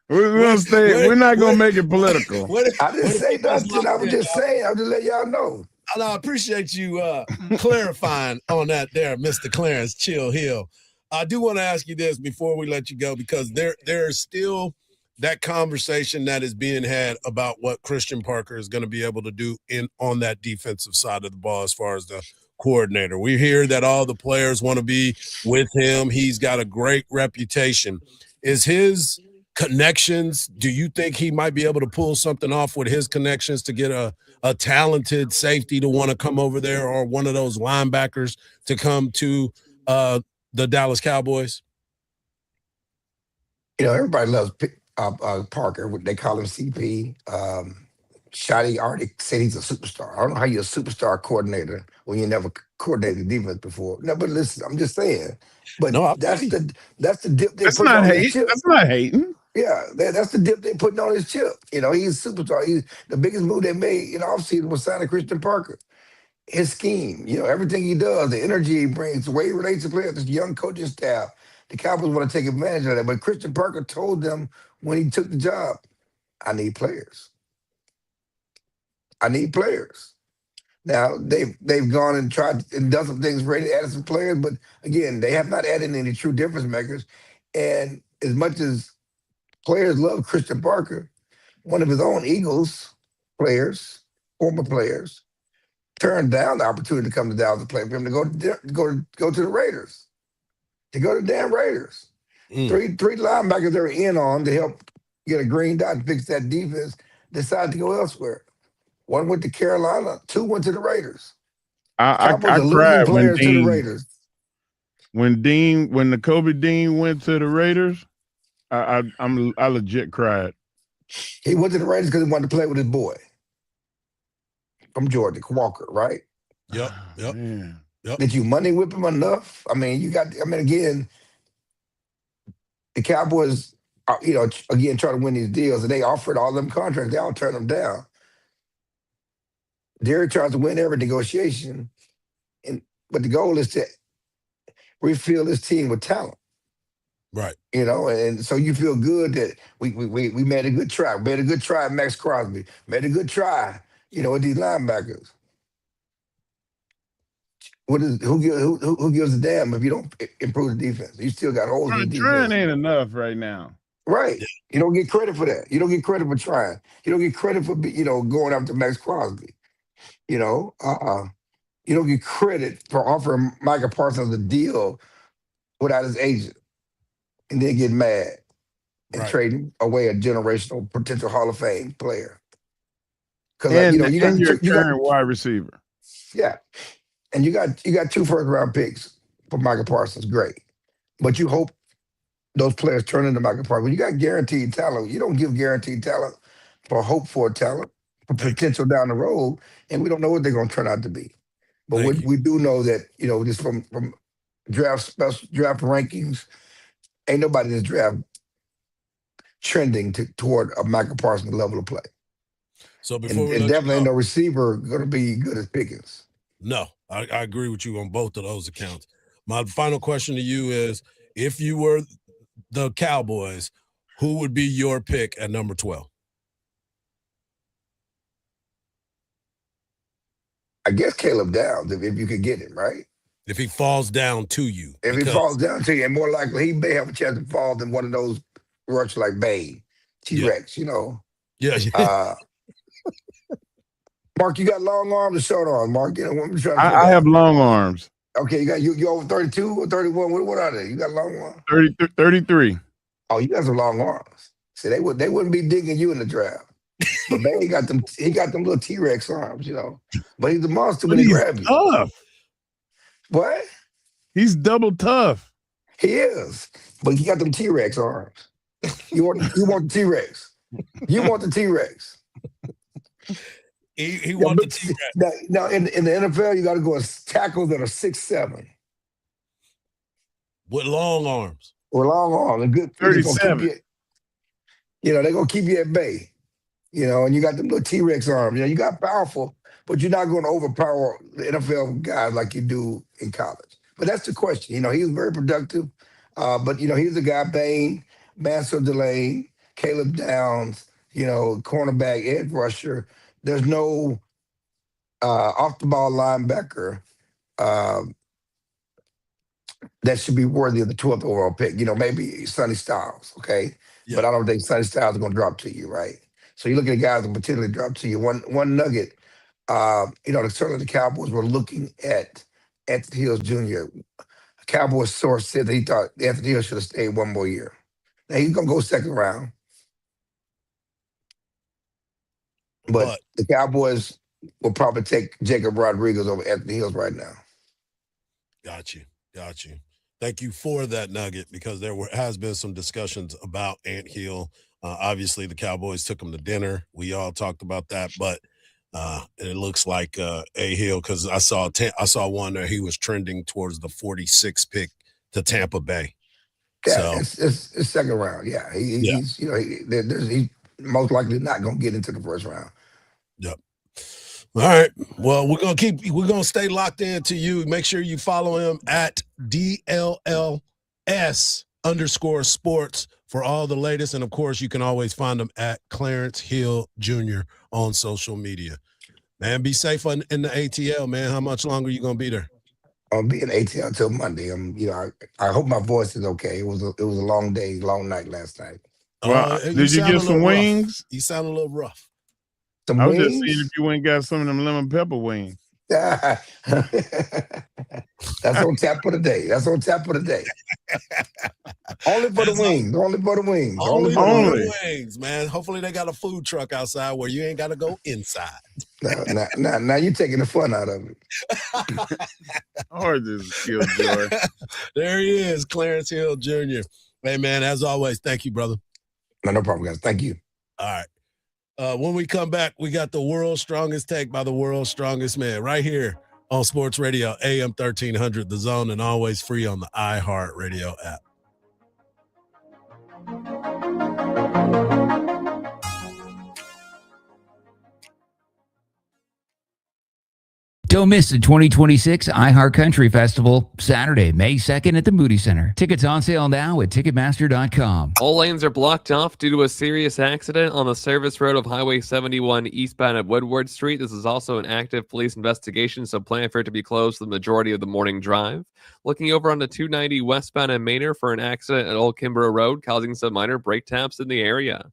We're not gonna make it political. I didn't say nothing. I was just saying. I'm just letting y'all know. And I appreciate you clarifying on that there, Mr. Clarence Chill Hill. I do want to ask you this before we let you go, because there's still that conversation that is being had about what Christian Parker is going to be able to do on that defensive side of the ball as far as the coordinator. We hear that all the players want to be with him. He's got a great reputation. Is his connections, do you think he might be able to pull something off with his connections to get a talented safety to want to come over there, or one of those linebackers to come to the Dallas Cowboys? Everybody loves Parker. They call him CP. Shotty already said he's a superstar. I don't know how you're a superstar coordinator when you never coordinated defense before. No, but listen, I'm just saying. But that's the dip they put on his chip. That's not hating. Yeah, that's the dip they putting on his chip. He's a superstar. He's the biggest move they made in the offseason was signing Christian Parker. His scheme, everything he does, the energy he brings, the way he relates to players, this young coaching staff. The Cowboys want to take advantage of that. But Christian Parker told them when he took the job, I need players. I need players. Now, they've gone and tried and done some things, added some players, but again, they have not added any true difference makers. And as much as players love Christian Parker, one of his own Eagles players, former players, turned down the opportunity to come to Dallas to play for him to go to the Raiders. To go to the damn Raiders. Three linebackers they were in on to help get a green dot and fix that defense decided to go elsewhere. One went to Carolina, two went to the Raiders. I cried when Dean, when Nakobe Dean went to the Raiders. I legit cried. He went to the Raiders because he wanted to play with his boy from Georgia, Walker, right? Yep. Did you money whip him enough? Again, the Cowboys, again, try to win these deals, and they offered all them contracts. They all turned them down. Derek tries to win every negotiation, but the goal is to refill this team with talent. Right. And so you feel good that we made a good try. We made a good try at Max Crosby. Made a good try, with these linebackers. Who gives a damn if you don't improve the defense? You still got holes in the defense. Trying ain't enough right now. Right. You don't get credit for that. You don't get credit for trying. You don't get credit for going after Max Crosby. You don't get credit for offering Michael Parsons a deal without his agent, and then get mad and trading away a generational potential Hall of Fame player. Because you got your current wide receiver. Yeah. and you got 2 first-round picks for Michael Parsons, great. But you hope those players turn into Michael Parsons. When you got guaranteed talent, you don't give guaranteed talent for hope for talent, for potential down the road, and we don't know what they're going to turn out to be. But we do know that, just from draft rankings, ain't nobody in this draft trending toward a Michael Parsons level of play. So before we and let definitely you no go, receiver going to be good as Pickens. No, I agree with you on both of those accounts. My final question to you is, if you were the Cowboys, who would be your pick at number 12? I guess Caleb Downs, if you could get him, right? If he falls down to you. If he falls down to you, and more likely he may have a chance to fall than one of those rushers like Bay, T-Rex, Yeah. Mark, you got long arms or short arms, Mark? I'm trying to I have long arms. Okay, you over 32 or 31? What are they? You got long arms? 33. Oh, you got some long arms. See, they wouldn't be digging you in the draft. But Bay got them little T-Rex arms, But he's a monster when he grabs you. Tough. What? He's double tough. He is. But he got them T-Rex arms. You want the T-Rex. You want the T-Rex. He wants the T-Rex. Now in the NFL, you got to go with tackles that are 6'7". With long arms. With long arms. And good 37. They're going to keep you at bay. And you got them little T-Rex arms. You got powerful, but you're not going to overpower the NFL guys like you do in college. But that's the question. He was very productive. But, he's a guy, Bain, Mansell Delane, Caleb Downs, cornerback, edge rusher. There's no off-the-ball linebacker that should be worthy of the 12th overall pick. Maybe Sonny Styles, okay? Yeah. But I don't think Sonny Styles is going to drop to you, right? So you look at guys that potentially drop to you. One nugget, certainly the Cowboys were looking at Anthony Hills Jr. A Cowboys source said that he thought Anthony Hills should have stayed one more year. Now he's going to go second round. But the Cowboys will probably take Jacob Rodriguez over Anthony Hills right now. Got you. Thank you for that nugget, because there has been some discussions about Ant Hill. Obviously, the Cowboys took him to dinner. We all talked about that, but it looks like A Hill, because I saw one there. He was trending towards the 46th pick to Tampa Bay. Yeah, so it's second round. Yeah, he's he's most likely not going to get into the first round. Yep. All right. Well, we're gonna stay locked in to you. Make sure you follow him at DLLS_sports for all the latest. And of course, you can always find him at Clarence Hill Jr. on social media. Man, be safe in the ATL, man. How much longer are you gonna be there? I'll be in ATL until Monday. I hope my voice is okay. It was a long day, long night last night. Well, did you get some wings? You sound a little rough. I was just seeing if you went and got some of them lemon pepper wings. That's on tap for the day. Only for the wings. Only for the wings. Only for the wings, man. Hopefully they got a food truck outside where you ain't got to go inside. Now you're taking the fun out of it. Hardge is Killjoy. There he is, Clarence Hill Jr. Hey, man, as always, thank you, brother. No problem, guys. Thank you. All right. When we come back, we got the world's strongest take by the world's strongest man right here on Sports Radio, AM 1300, The Zone, and always free on the iHeartRadio app. Don't miss the 2026 iHeart Country Festival, Saturday, May 2nd at the Moody Center. Tickets on sale now at Ticketmaster.com. All lanes are blocked off due to a serious accident on the service road of Highway 71 eastbound at Woodward Street. This is also an active police investigation, so plan for it to be closed the majority of the morning drive. Looking over on the 290 westbound at Manor for an accident at Old Kimbrough Road, causing some minor brake taps in the area.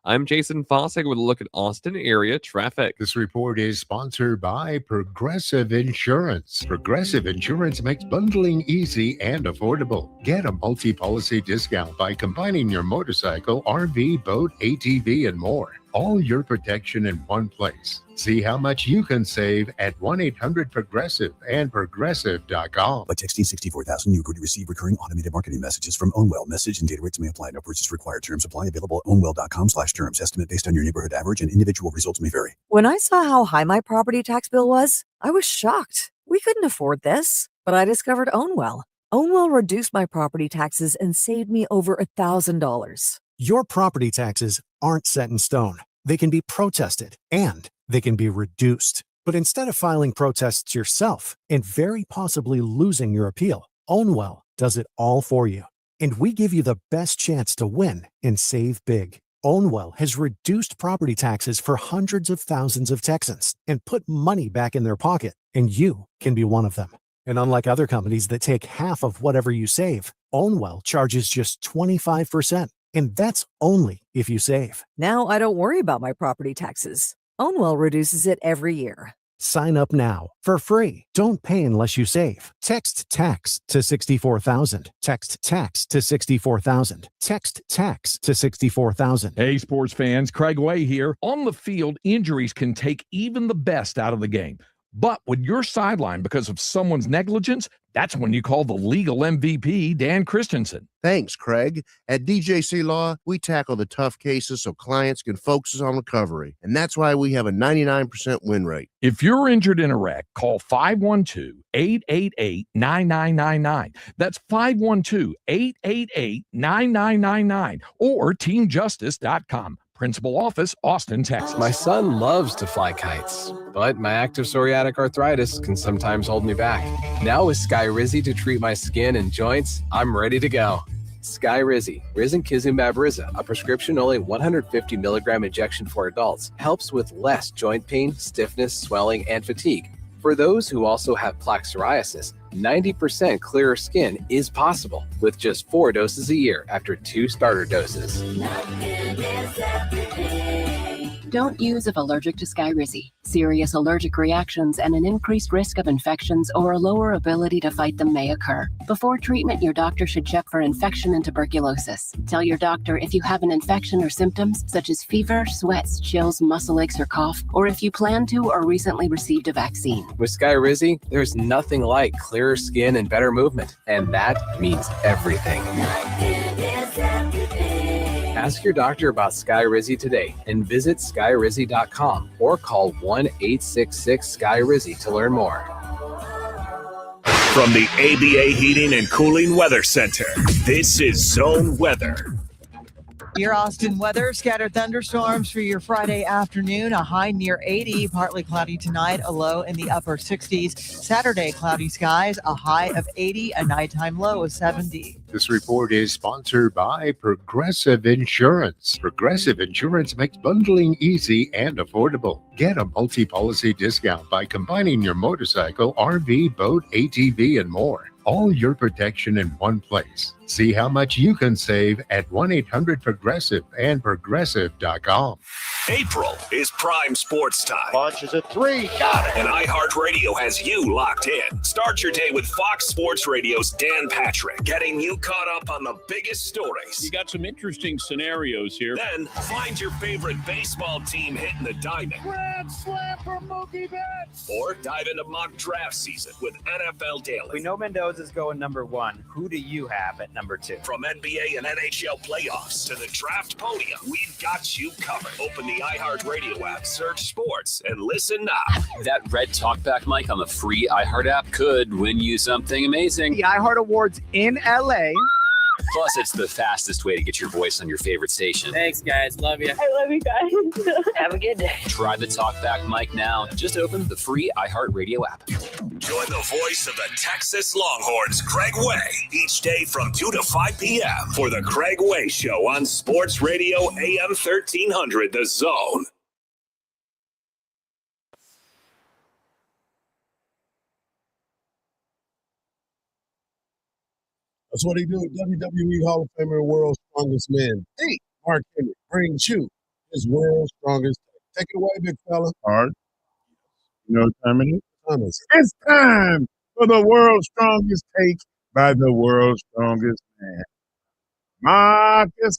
I'm Jason Fossick with a look at Austin area traffic. This report is sponsored by Progressive Insurance. Progressive Insurance makes bundling easy and affordable. Get a multi-policy discount by combining your motorcycle, RV, boat, ATV, and more. All your protection in one place. See how much you can save at 1-800-PROGRESSIVE and Progressive.com. By texting 64000, you agree to receive recurring automated marketing messages from Ownwell. Message and data rates may apply. No purchase required. Terms apply. Available at ownwell.com/terms. Estimate based on your neighborhood average and individual results may vary. When I saw how high my property tax bill was, I was shocked. We couldn't afford this, but I discovered Ownwell. Ownwell reduced my property taxes and saved me over $1,000. Your property taxes aren't set in stone. They can be protested and they can be reduced. But instead of filing protests yourself and very possibly losing your appeal, Ownwell does it all for you. And we give you the best chance to win and save big. Ownwell has reduced property taxes for hundreds of thousands of Texans and put money back in their pocket, and you can be one of them. And unlike other companies that take half of whatever you save, Ownwell charges just 25%. And that's only if you save. Now I don't worry about my property taxes. Ownwell reduces it every year. Sign up now for free. Don't pay unless you save. Text TAX to 64,000. Text TAX to 64,000. Text TAX to 64,000. Hey, sports fans, Craig Way here. On the field, injuries can take even the best out of the game. But when you're sidelined because of someone's negligence, that's when you call the legal MVP, Dan Christensen. Thanks, Craig. At DJC Law, we tackle the tough cases so clients can focus on recovery. And that's why we have a 99% win rate. If you're injured in a wreck, call 512-888-9999. That's 512-888-9999 or teamjustice.com. Principal office, Austin, Texas. My son loves to fly kites, but my active psoriatic arthritis can sometimes hold me back. Now with Skyrizi to treat my skin and joints, I'm ready to go. Skyrizi, risankizumab Riza, a prescription-only 150 milligram injection for adults, helps with less joint pain, stiffness, swelling, and fatigue. For those who also have plaque psoriasis, 90% clearer skin is possible with just 4 doses a year after 2 starter doses. Don't use if allergic to Skyrizi. Serious allergic reactions and an increased risk of infections or a lower ability to fight them may occur. Before treatment, your doctor should check for infection and tuberculosis. Tell your doctor if you have an infection or symptoms such as fever, sweats, chills, muscle aches, or cough, or if you plan to or recently received a vaccine. With Skyrizi, there's nothing like clearer skin and better movement, and that means everything. Ask your doctor about Skyrizi today and visit skyrizi.com or call 1-866-SKYRIZI to learn more. From the ABA Heating and Cooling Weather Center, this is Zone Weather. Your Austin weather, scattered thunderstorms for your Friday afternoon, a high near 80, partly cloudy tonight, a low in the upper 60s. Saturday, cloudy skies, a high of 80, a nighttime low of 70. This report is sponsored by Progressive Insurance. Progressive Insurance makes bundling easy and affordable. Get a multi-policy discount by combining your motorcycle, RV, boat, ATV, and more. All your protection in one place. See how much you can save at 1-800-PROGRESSIVE and Progressive.com. April is prime sports time. Launches at 3. Got it. And iHeartRadio has you locked in. Start your day with Fox Sports Radio's Dan Patrick, getting you caught up on the biggest stories. You got some interesting scenarios here. Then find your favorite baseball team hitting the diamond. Grand slam for Mookie Betts. Or dive into mock draft season with NFL Daily. We know Mendoza's going number 1. Who do you have at number 2? From NBA and NHL playoffs to the draft podium, we've got you covered. Open the iHeartRadio app, search sports, and listen now. That red talkback mic on the free iHeart app could win you something amazing. The iHeart Awards in LA. Plus, it's the fastest way to get your voice on your favorite station. Thanks, guys. Love you. I love you guys. Have a good day. Try the talkback mic now. Just open the free iHeartRadio app. Join the voice of the Texas Longhorns, Craig Way, each day from 2 to 5 p.m. for the Craig Way Show on Sports Radio AM 1300, The Zone. That's what he do with WWE Hall of Famer and World's Strongest Man. Hey, Mark Henry brings you his World's Strongest. Take it away, big fella. Hard. You know what time it is? It's time for the World's Strongest Take by the World's Strongest Man. Marcus,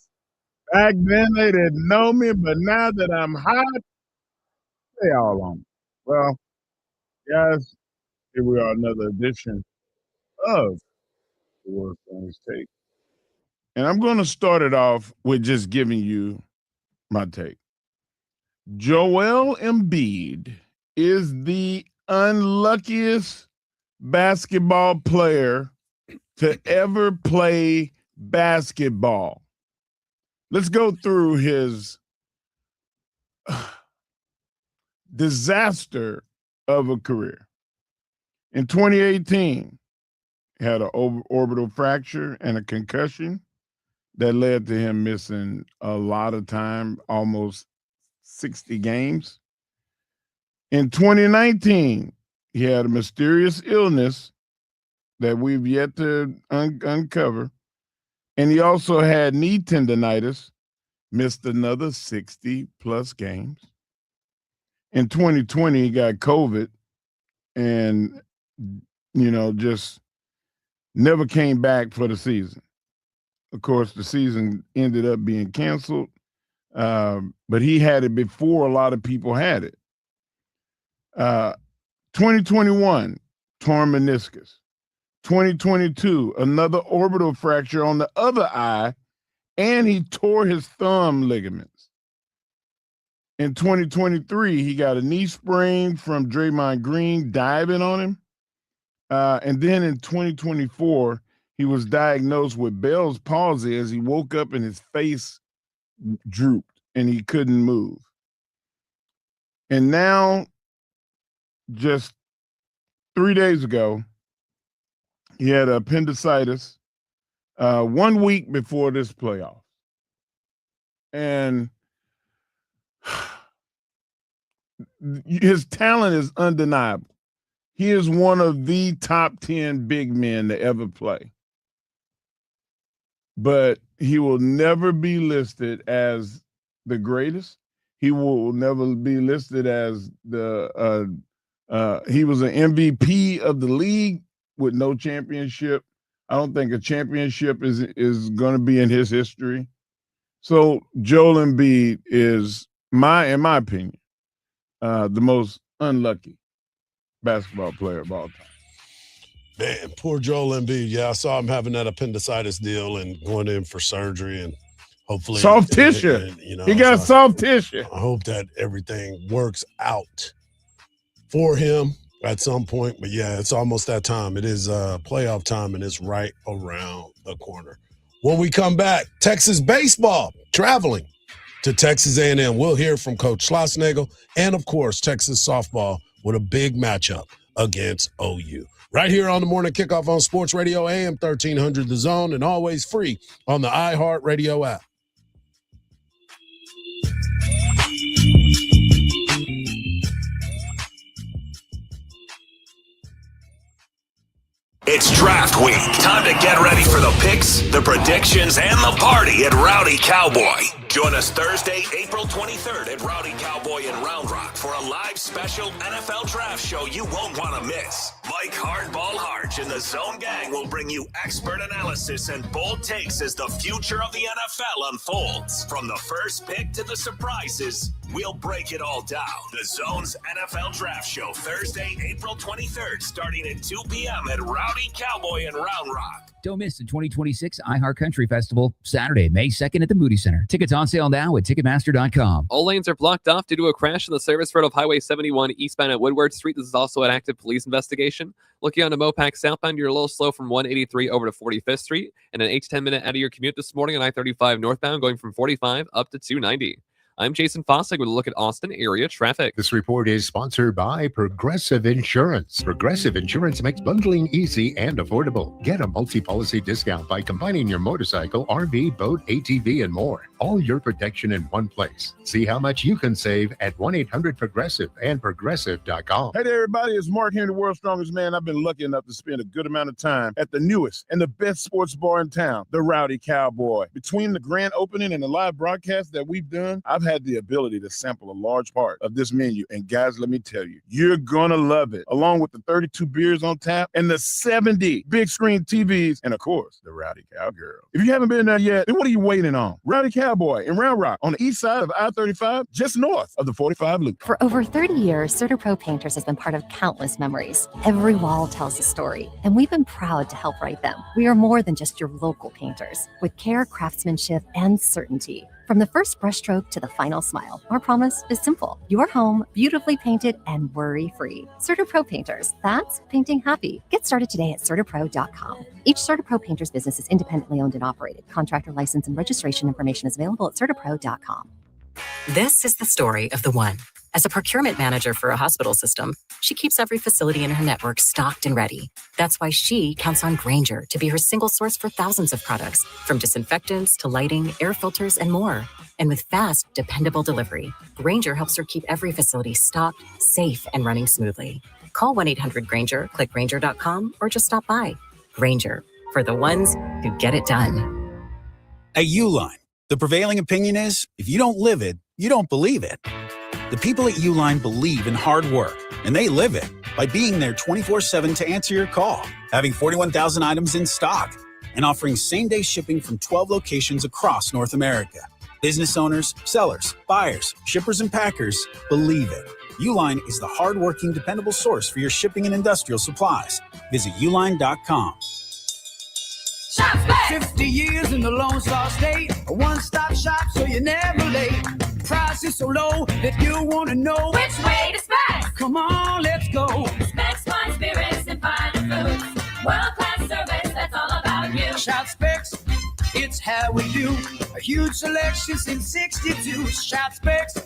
Back then they didn't know me, but now that I'm hot, they all on me. Well, guys, here we are, another edition of the Worst Things Take. And I'm going to start it off with just giving you my take. Joel Embiid is the unluckiest basketball player to ever play basketball. Let's go through his disaster of a career. In 2018, he had an orbital fracture and a concussion that led to him missing a lot of time, almost 60 games. In 2019, he had a mysterious illness that we've yet to uncover. And he also had knee tendonitis, missed another 60-plus games. In 2020, he got COVID and, just never came back for the season. Of course, the season ended up being canceled, but he had it before a lot of people had it. 2021, torn meniscus. 2022, another orbital fracture on the other eye, and he tore his thumb ligaments. In 2023, he got a knee sprain from Draymond Green diving on him. And then in 2024, he was diagnosed with Bell's palsy as he woke up and his face drooped and he couldn't move. And now, just 3 days ago, he had appendicitis 1 week before this playoff. And his talent is undeniable. He is one of the top 10 big men to ever play. But he will never be listed as the greatest. He will never be listed as he was an MVP of the league with no championship. I don't think a championship is going to be in his history. So Joel Embiid is, in my opinion, the most unlucky basketball player of all time. Man, poor Joel Embiid. Yeah, I saw him having that appendicitis deal and going in for surgery, and hopefully soft tissue. He got soft tissue. I hope that everything works out for him at some point. But yeah, it's almost that time. It is playoff time, and it's right around the corner. When we come back, Texas baseball traveling to Texas A&M. We'll hear from Coach Schlossnagle, and of course, Texas softball with a big matchup against OU. Right here on the Morning Kickoff on Sports Radio AM 1300 The Zone, and always free on the iHeartRadio app. It's draft week. Time to get ready for the picks, the predictions, and the party at Rowdy Cowboy. Join us Thursday, April 23rd at Rowdy Cowboy in Round Rock for a live special NFL draft show you won't want to miss. Mike Hardball Hardge and the Zone Gang will bring you expert analysis and bold takes as the future of the NFL unfolds. From the first pick to the surprises, we'll break it all down. The Zone's NFL Draft Show, Thursday, April 23rd, starting at 2 p.m. at Rowdy Cowboy in Round Rock. Don't miss the 2026 iHeart Country Festival, Saturday, May 2nd at the Moody Center. Tickets on sale now at Ticketmaster.com. All lanes are blocked off due to a crash on the service road of Highway 71 eastbound at Woodward Street. This is also an active police investigation. Looking on to Mopac southbound, you're a little slow from 183 over to 45th Street, and an 8 to 10 minute out of your commute this morning on I-35 northbound going from 45 up to 290. I'm Jason Fossig with a look at Austin area traffic. This report is sponsored by Progressive Insurance. Progressive Insurance makes bundling easy and affordable. Get a multi-policy discount by combining your motorcycle, RV, boat, ATV, and more. All your protection in one place. See how much you can save at 1-800-PROGRESSIVE and Progressive.com. Hey there, everybody. It's Mark here, the world's strongest man. I've been lucky enough to spend a good amount of time at the newest and the best sports bar in town, the Rowdy Cowboy. Between the grand opening and the live broadcast that we've done, I've had the ability to sample a large part of this menu, and guys, let me tell you, you're gonna love it. Along with the 32 beers on tap and the 70 big screen TVs, and of course, the Rowdy Cowgirl. If you haven't been there yet, then what are you waiting on? Rowdy Cowboy in Round Rock on the east side of I-35, just north of the 45 loop. For over 30 years, CertaPro Painters has been part of countless memories. Every wall tells a story, and we've been proud to help write them. We are more than just your local painters, with care, craftsmanship, and certainty. From the first brushstroke to the final smile, our promise is simple. Your home, beautifully painted and worry-free. CertaPro Painters, that's painting happy. Get started today at CertaPro.com. Each CertaPro Painters business is independently owned and operated. Contractor license and registration information is available at CertaPro.com. This is the story of the one. As a procurement manager for a hospital system, she keeps every facility in her network stocked and ready. That's why she counts on Grainger to be her single source for thousands of products, from disinfectants to lighting, air filters, and more. And with fast, dependable delivery, Grainger helps her keep every facility stocked, safe, and running smoothly. Call 1-800-GRAINGER, click Grainger.com, or just stop by. Grainger, for the ones who get it done. At Uline, the prevailing opinion is, if you don't live it, you don't believe it. The people at Uline believe in hard work, and they live it by being there 24/7 to answer your call, having 41,000 items in stock, and offering same-day shipping from 12 locations across North America. Business owners, sellers, buyers, shippers, and packers believe it. Uline is the hard-working, dependable source for your shipping and industrial supplies. Visit uline.com. Shop's back. 50 years in the Lone Star State. A one-stop shop so you're never late. Price is so low that you want to know Which way to Specs? Come on, let's go. Specs, fine spirits, and fine foods. World-class service, that's all about you. Shop Specs, it's how we do. A huge selection since 62. Shop Specs,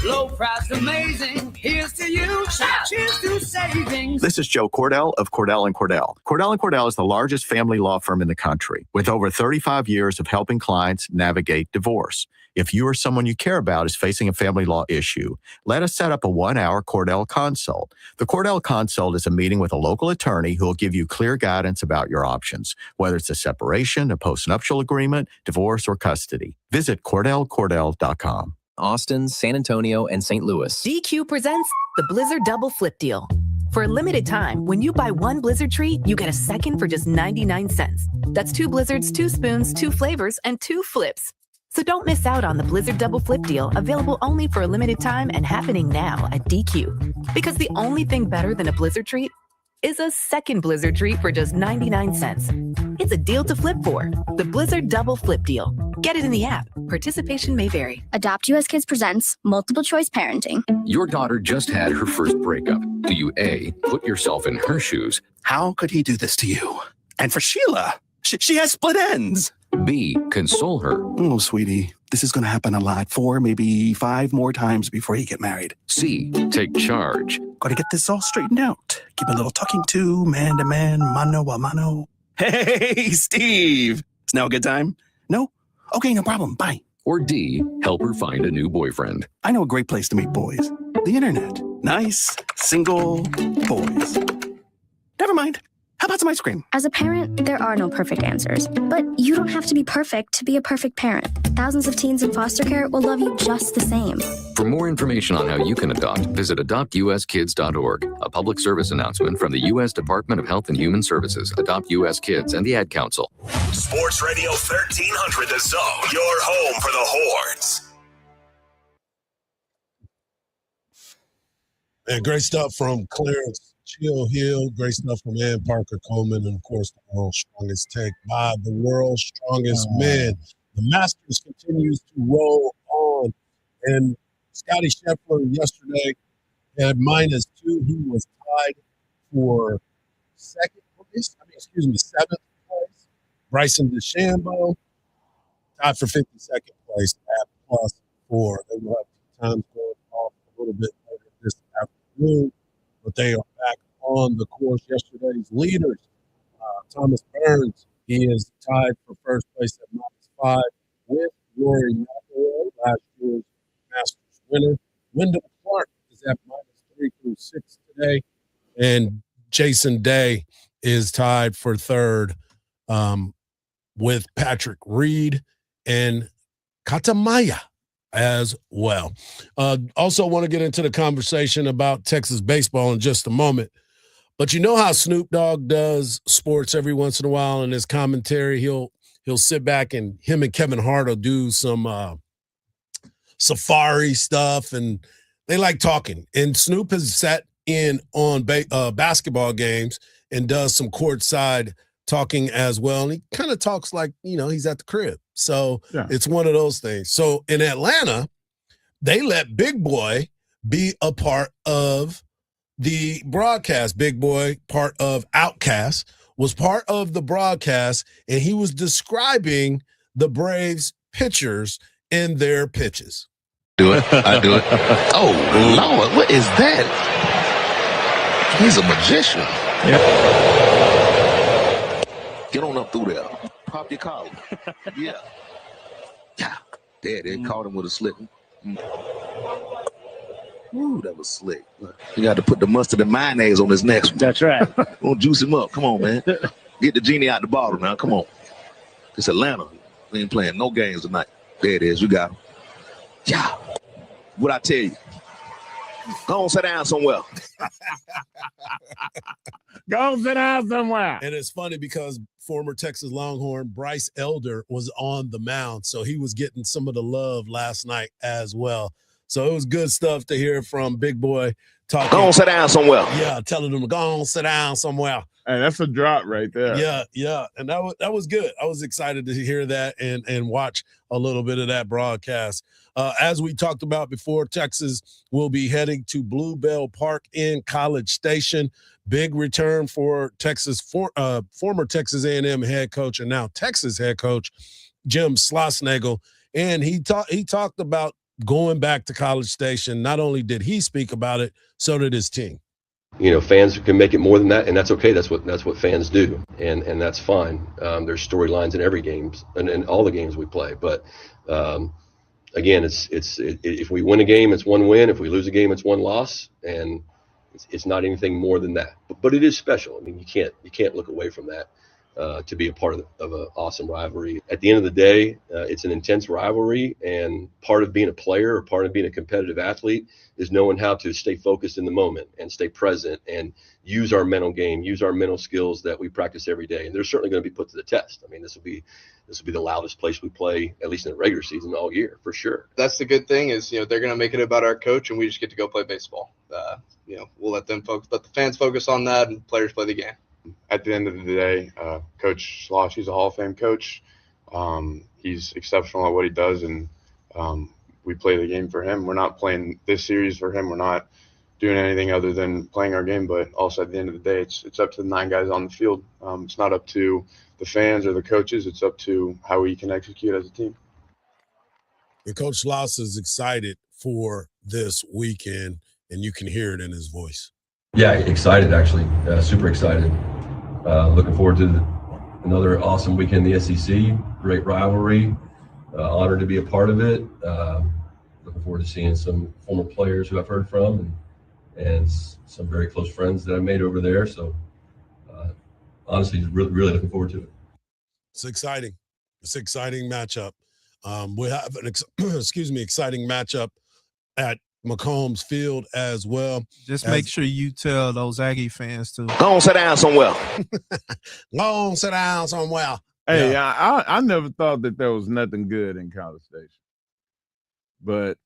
low price, amazing. Here's to you. Cheers to savings. This is Joe Cordell of Cordell & Cordell. Cordell & Cordell is the largest family law firm in the country, with over 35 years of helping clients navigate divorce. If you or someone you care about is facing a family law issue, let us set up a 1-hour Cordell Consult. The Cordell Consult is a meeting with a local attorney who will give you clear guidance about your options, whether it's a separation, a postnuptial agreement, divorce, or custody. Visit CordellCordell.com. Austin, San Antonio, and St. Louis. DQ presents the Blizzard Double Flip Deal. For a limited time, when you buy one Blizzard treat, you get a second for just 99 cents. That's 2 Blizzards, 2 spoons, 2 flavors, and 2 flips. So don't miss out on the Blizzard Double Flip Deal, available only for a limited time and happening now at DQ. Because the only thing better than a Blizzard treat is a second Blizzard treat for just 99 cents. It's a deal to flip for. The Blizzard Double Flip Deal. Get it in the app. Participation may vary. Adopt US Kids presents Multiple Choice Parenting. Your daughter just had her first breakup. Do you A, put yourself in her shoes? How could he do this to you? And for Sheila, she has split ends. B, console her. Oh, sweetie, this is going to happen a lot. 4, maybe 5 more times before you get married. C, take charge. Got to get this all straightened out. Give a little talking to, man, mano a mano. Hey, Steve. Is now a good time? No? Okay, no problem. Bye. Or D, help her find a new boyfriend. I know a great place to meet boys. The internet. Nice, single boys. Never mind. How about some ice cream? As a parent, there are no perfect answers. But you don't have to be perfect to be a perfect parent. Thousands of teens in foster care will love you just the same. For more information on how you can adopt, visit adoptuskids.org. A public service announcement from the U.S. Department of Health and Human Services, Adopt U.S. Kids, and the Ad Council. Sports Radio 1300 The Zone, your home for the Horns. And great stuff from Clarence Chill Hill, great stuff from Ann Parker Coleman, and of course the world's strongest take by the world's strongest man. The Masters continues to roll on, and Scottie Scheffler yesterday had -2. He was tied for seventh place. Bryson DeChambeau tied for 52nd place at +4. They will have times going off a little bit later this afternoon, but they are back on the course. Yesterday's leaders, Thomas Burns, he is tied for first place at -5 with Rory McIlroy, last year's Masters winner. Wyndham Clark is at -3 through 6 today, and Jason Day is tied for third with Patrick Reed and Katamaya. as well. Also want to get into the conversation about Texas baseball in just a moment. But you know how Snoop Dogg does sports every once in a while in his commentary? He'll sit back and him and Kevin Hart will do some safari stuff, and they like talking. And Snoop has sat in on basketball games and does some courtside talking as well. And he kind of talks like, he's at the crib. So It's one of those things. So in Atlanta, they let Big Boy be a part of the broadcast. Big Boy, part of Outkast, was part of the broadcast, and he was describing the Braves pitchers in their pitches. Do it. I do it. Oh, Lord, what is that? He's a magician. Get on up through there. Pop your collar. Yeah. There, they caught him with a slick. Ooh, that was slick. You got to put the mustard and mayonnaise on this next one. That's right. Gonna juice him up. Come on, man. Get the genie out the bottle now. Come on. It's Atlanta. We ain't playing no games tonight. There it is. You got him. Yeah. What I tell you? Go on, sit down somewhere. Go sit down somewhere. And it's funny because former Texas Longhorn Bryce Elder was on the mound, so he was getting some of the love last night as well. So it was good stuff to hear from Big Boy talking. Go on, sit down somewhere. Yeah, telling him to go on, sit down somewhere. Hey, that's a drop right there. Yeah. And that was good. I was excited to hear that and watch a little bit of that broadcast. As we talked about before, Texas will be heading to Bluebell Park in College Station. Big return for Texas, former Texas A&M head coach and now Texas head coach Jim Schlossnagle. And he talked about going back to College Station. Not only did he speak about it, so did his team. Fans can make it more than that, and that's okay. That's what fans do, and that's fine. There's storylines in every game and in all the games we play. But again, it's if we win a game, it's one win. If we lose a game, it's one loss, and it's not anything more than that. But it is special. I mean, you can't look away from that. To be a part of an awesome rivalry. At the end of the day, it's an intense rivalry, and part of being a player or part of being a competitive athlete is knowing how to stay focused in the moment and stay present and use our mental game, use our mental skills that we practice every day. And they're certainly going to be put to the test. I mean, this will be the loudest place we play, at least in the regular season, all year, for sure. That's the good thing is, they're going to make it about our coach, and we just get to go play baseball. We'll let the fans focus on that, and players play the game. At the end of the day, Coach Schloss, he's a Hall of Fame coach. He's exceptional at what he does, and we play the game for him. We're not playing this series for him. We're not doing anything other than playing our game. But also at the end of the day, it's up to the 9 guys on the field. It's not up to the fans or the coaches. It's up to how we can execute as a team. And Coach Schloss is excited for this weekend, and you can hear it in his voice. Yeah, excited actually, super excited. Looking forward to another awesome weekend in the SEC. Great rivalry. Honored to be a part of it. Looking forward to seeing some former players who I've heard from and some very close friends that I made over there. So honestly, really looking forward to it. It's exciting. It's an exciting matchup. We have an exciting matchup at McCombs Field as well. Just make sure you tell those Aggie fans to go on, sit down somewhere. Go on, sit down somewhere. Hey, yeah. I never thought that there was nothing good in College Station, but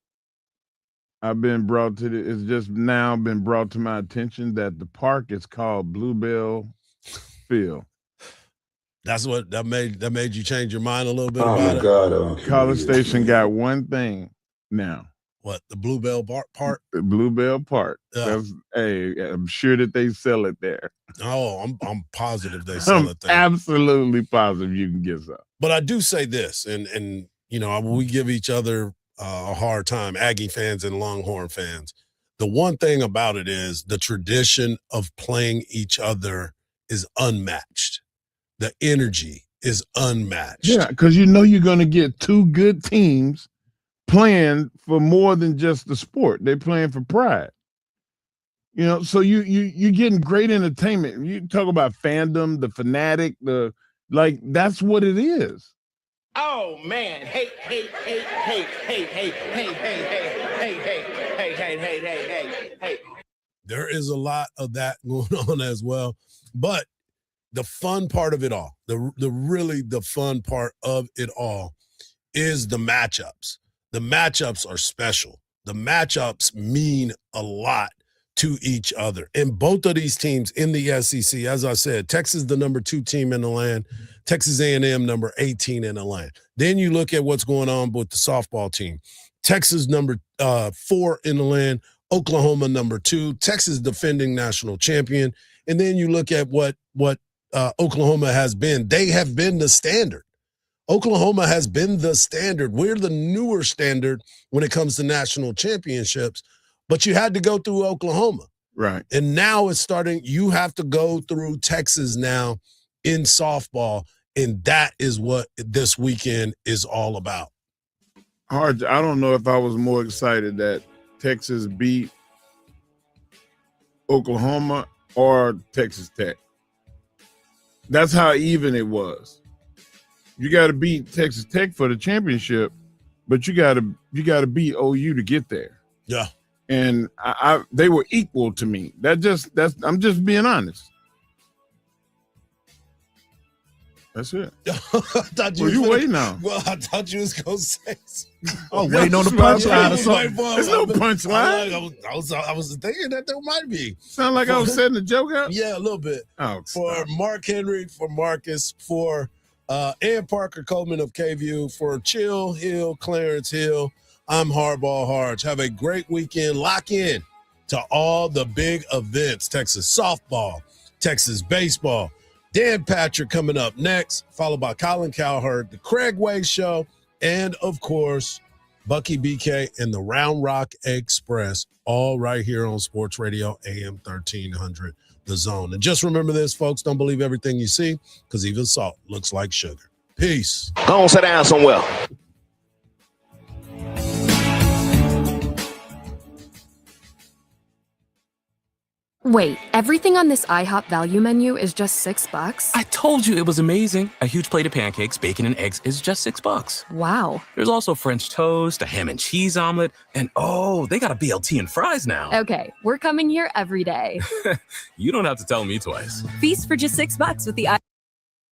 I've been brought to it's just now been brought to my attention that the park is called Bluebell Field. That's what that made you change your mind a little bit Oh about my it. God! College Station got one thing now. What, the Bluebell Park? The Bluebell Park. Yeah. Hey, I'm sure that they sell it there. Oh, I'm positive they sell it there. Absolutely positive you can get some. But I do say this, and we give each other a hard time, Aggie fans and Longhorn fans. The one thing about it is the tradition of playing each other is unmatched. The energy is unmatched. Yeah, because you're going to get 2 good teams playing for more than just the sport. They're playing for pride. So you're getting great entertainment. You talk about fandom, the fanatic, that's what it is. Oh man! Hey! There is a lot of that going on as well. But the fun part of it all, the fun part of it all is the matchups. The matchups are special. The matchups mean a lot to each other. And both of these teams in the SEC, as I said, Texas the number 2 team in the land, Texas A&M number 18 in the land. Then you look at what's going on with the softball team. Texas number 4 in the land, Oklahoma number 2, Texas defending national champion. And then you look at what Oklahoma has been. They have been the standard. Oklahoma has been the standard. We're the newer standard when it comes to national championships, but you had to go through Oklahoma. Right. And now it's starting, you have to go through Texas now in softball, and that is what this weekend is all about. Hardge, I don't know if I was more excited that Texas beat Oklahoma or Texas Tech. That's how even it was. You got to beat Texas Tech for the championship, but you got to beat OU to get there. Yeah. And they were equal to me. I'm just being honest. That's it. I thought you waiting on? Well, I thought you was gonna say. Oh, waiting on the punchline or something. There's no punchline. I was thinking that there might be. Sound like I was setting the joke out. Yeah, a little bit. Oh, for Mark Henry, for Marcus, for Ann Parker Coleman of KVU, for Chill Hill, Clarence Hill. I'm Hardball Hardge. Have a great weekend. Lock in to all the big events. Texas softball, Texas baseball. Dan Patrick coming up next, followed by Colin Cowherd, the Craig Way Show, and, of course, Bucky BK and the Round Rock Express, all right here on Sports Radio AM 1300, The Zone. And just remember this, folks, don't believe everything you see, because even salt looks like sugar. Peace. Go on, sit down somewhere. Wait, everything on this IHOP value menu is just $6? I told you it was amazing. A huge plate of pancakes, bacon, and eggs is just $6. Wow. There's also French toast, a ham and cheese omelet, and oh, they got a BLT and fries now. Okay, we're coming here every day. You don't have to tell me twice. Feast for just $6 with the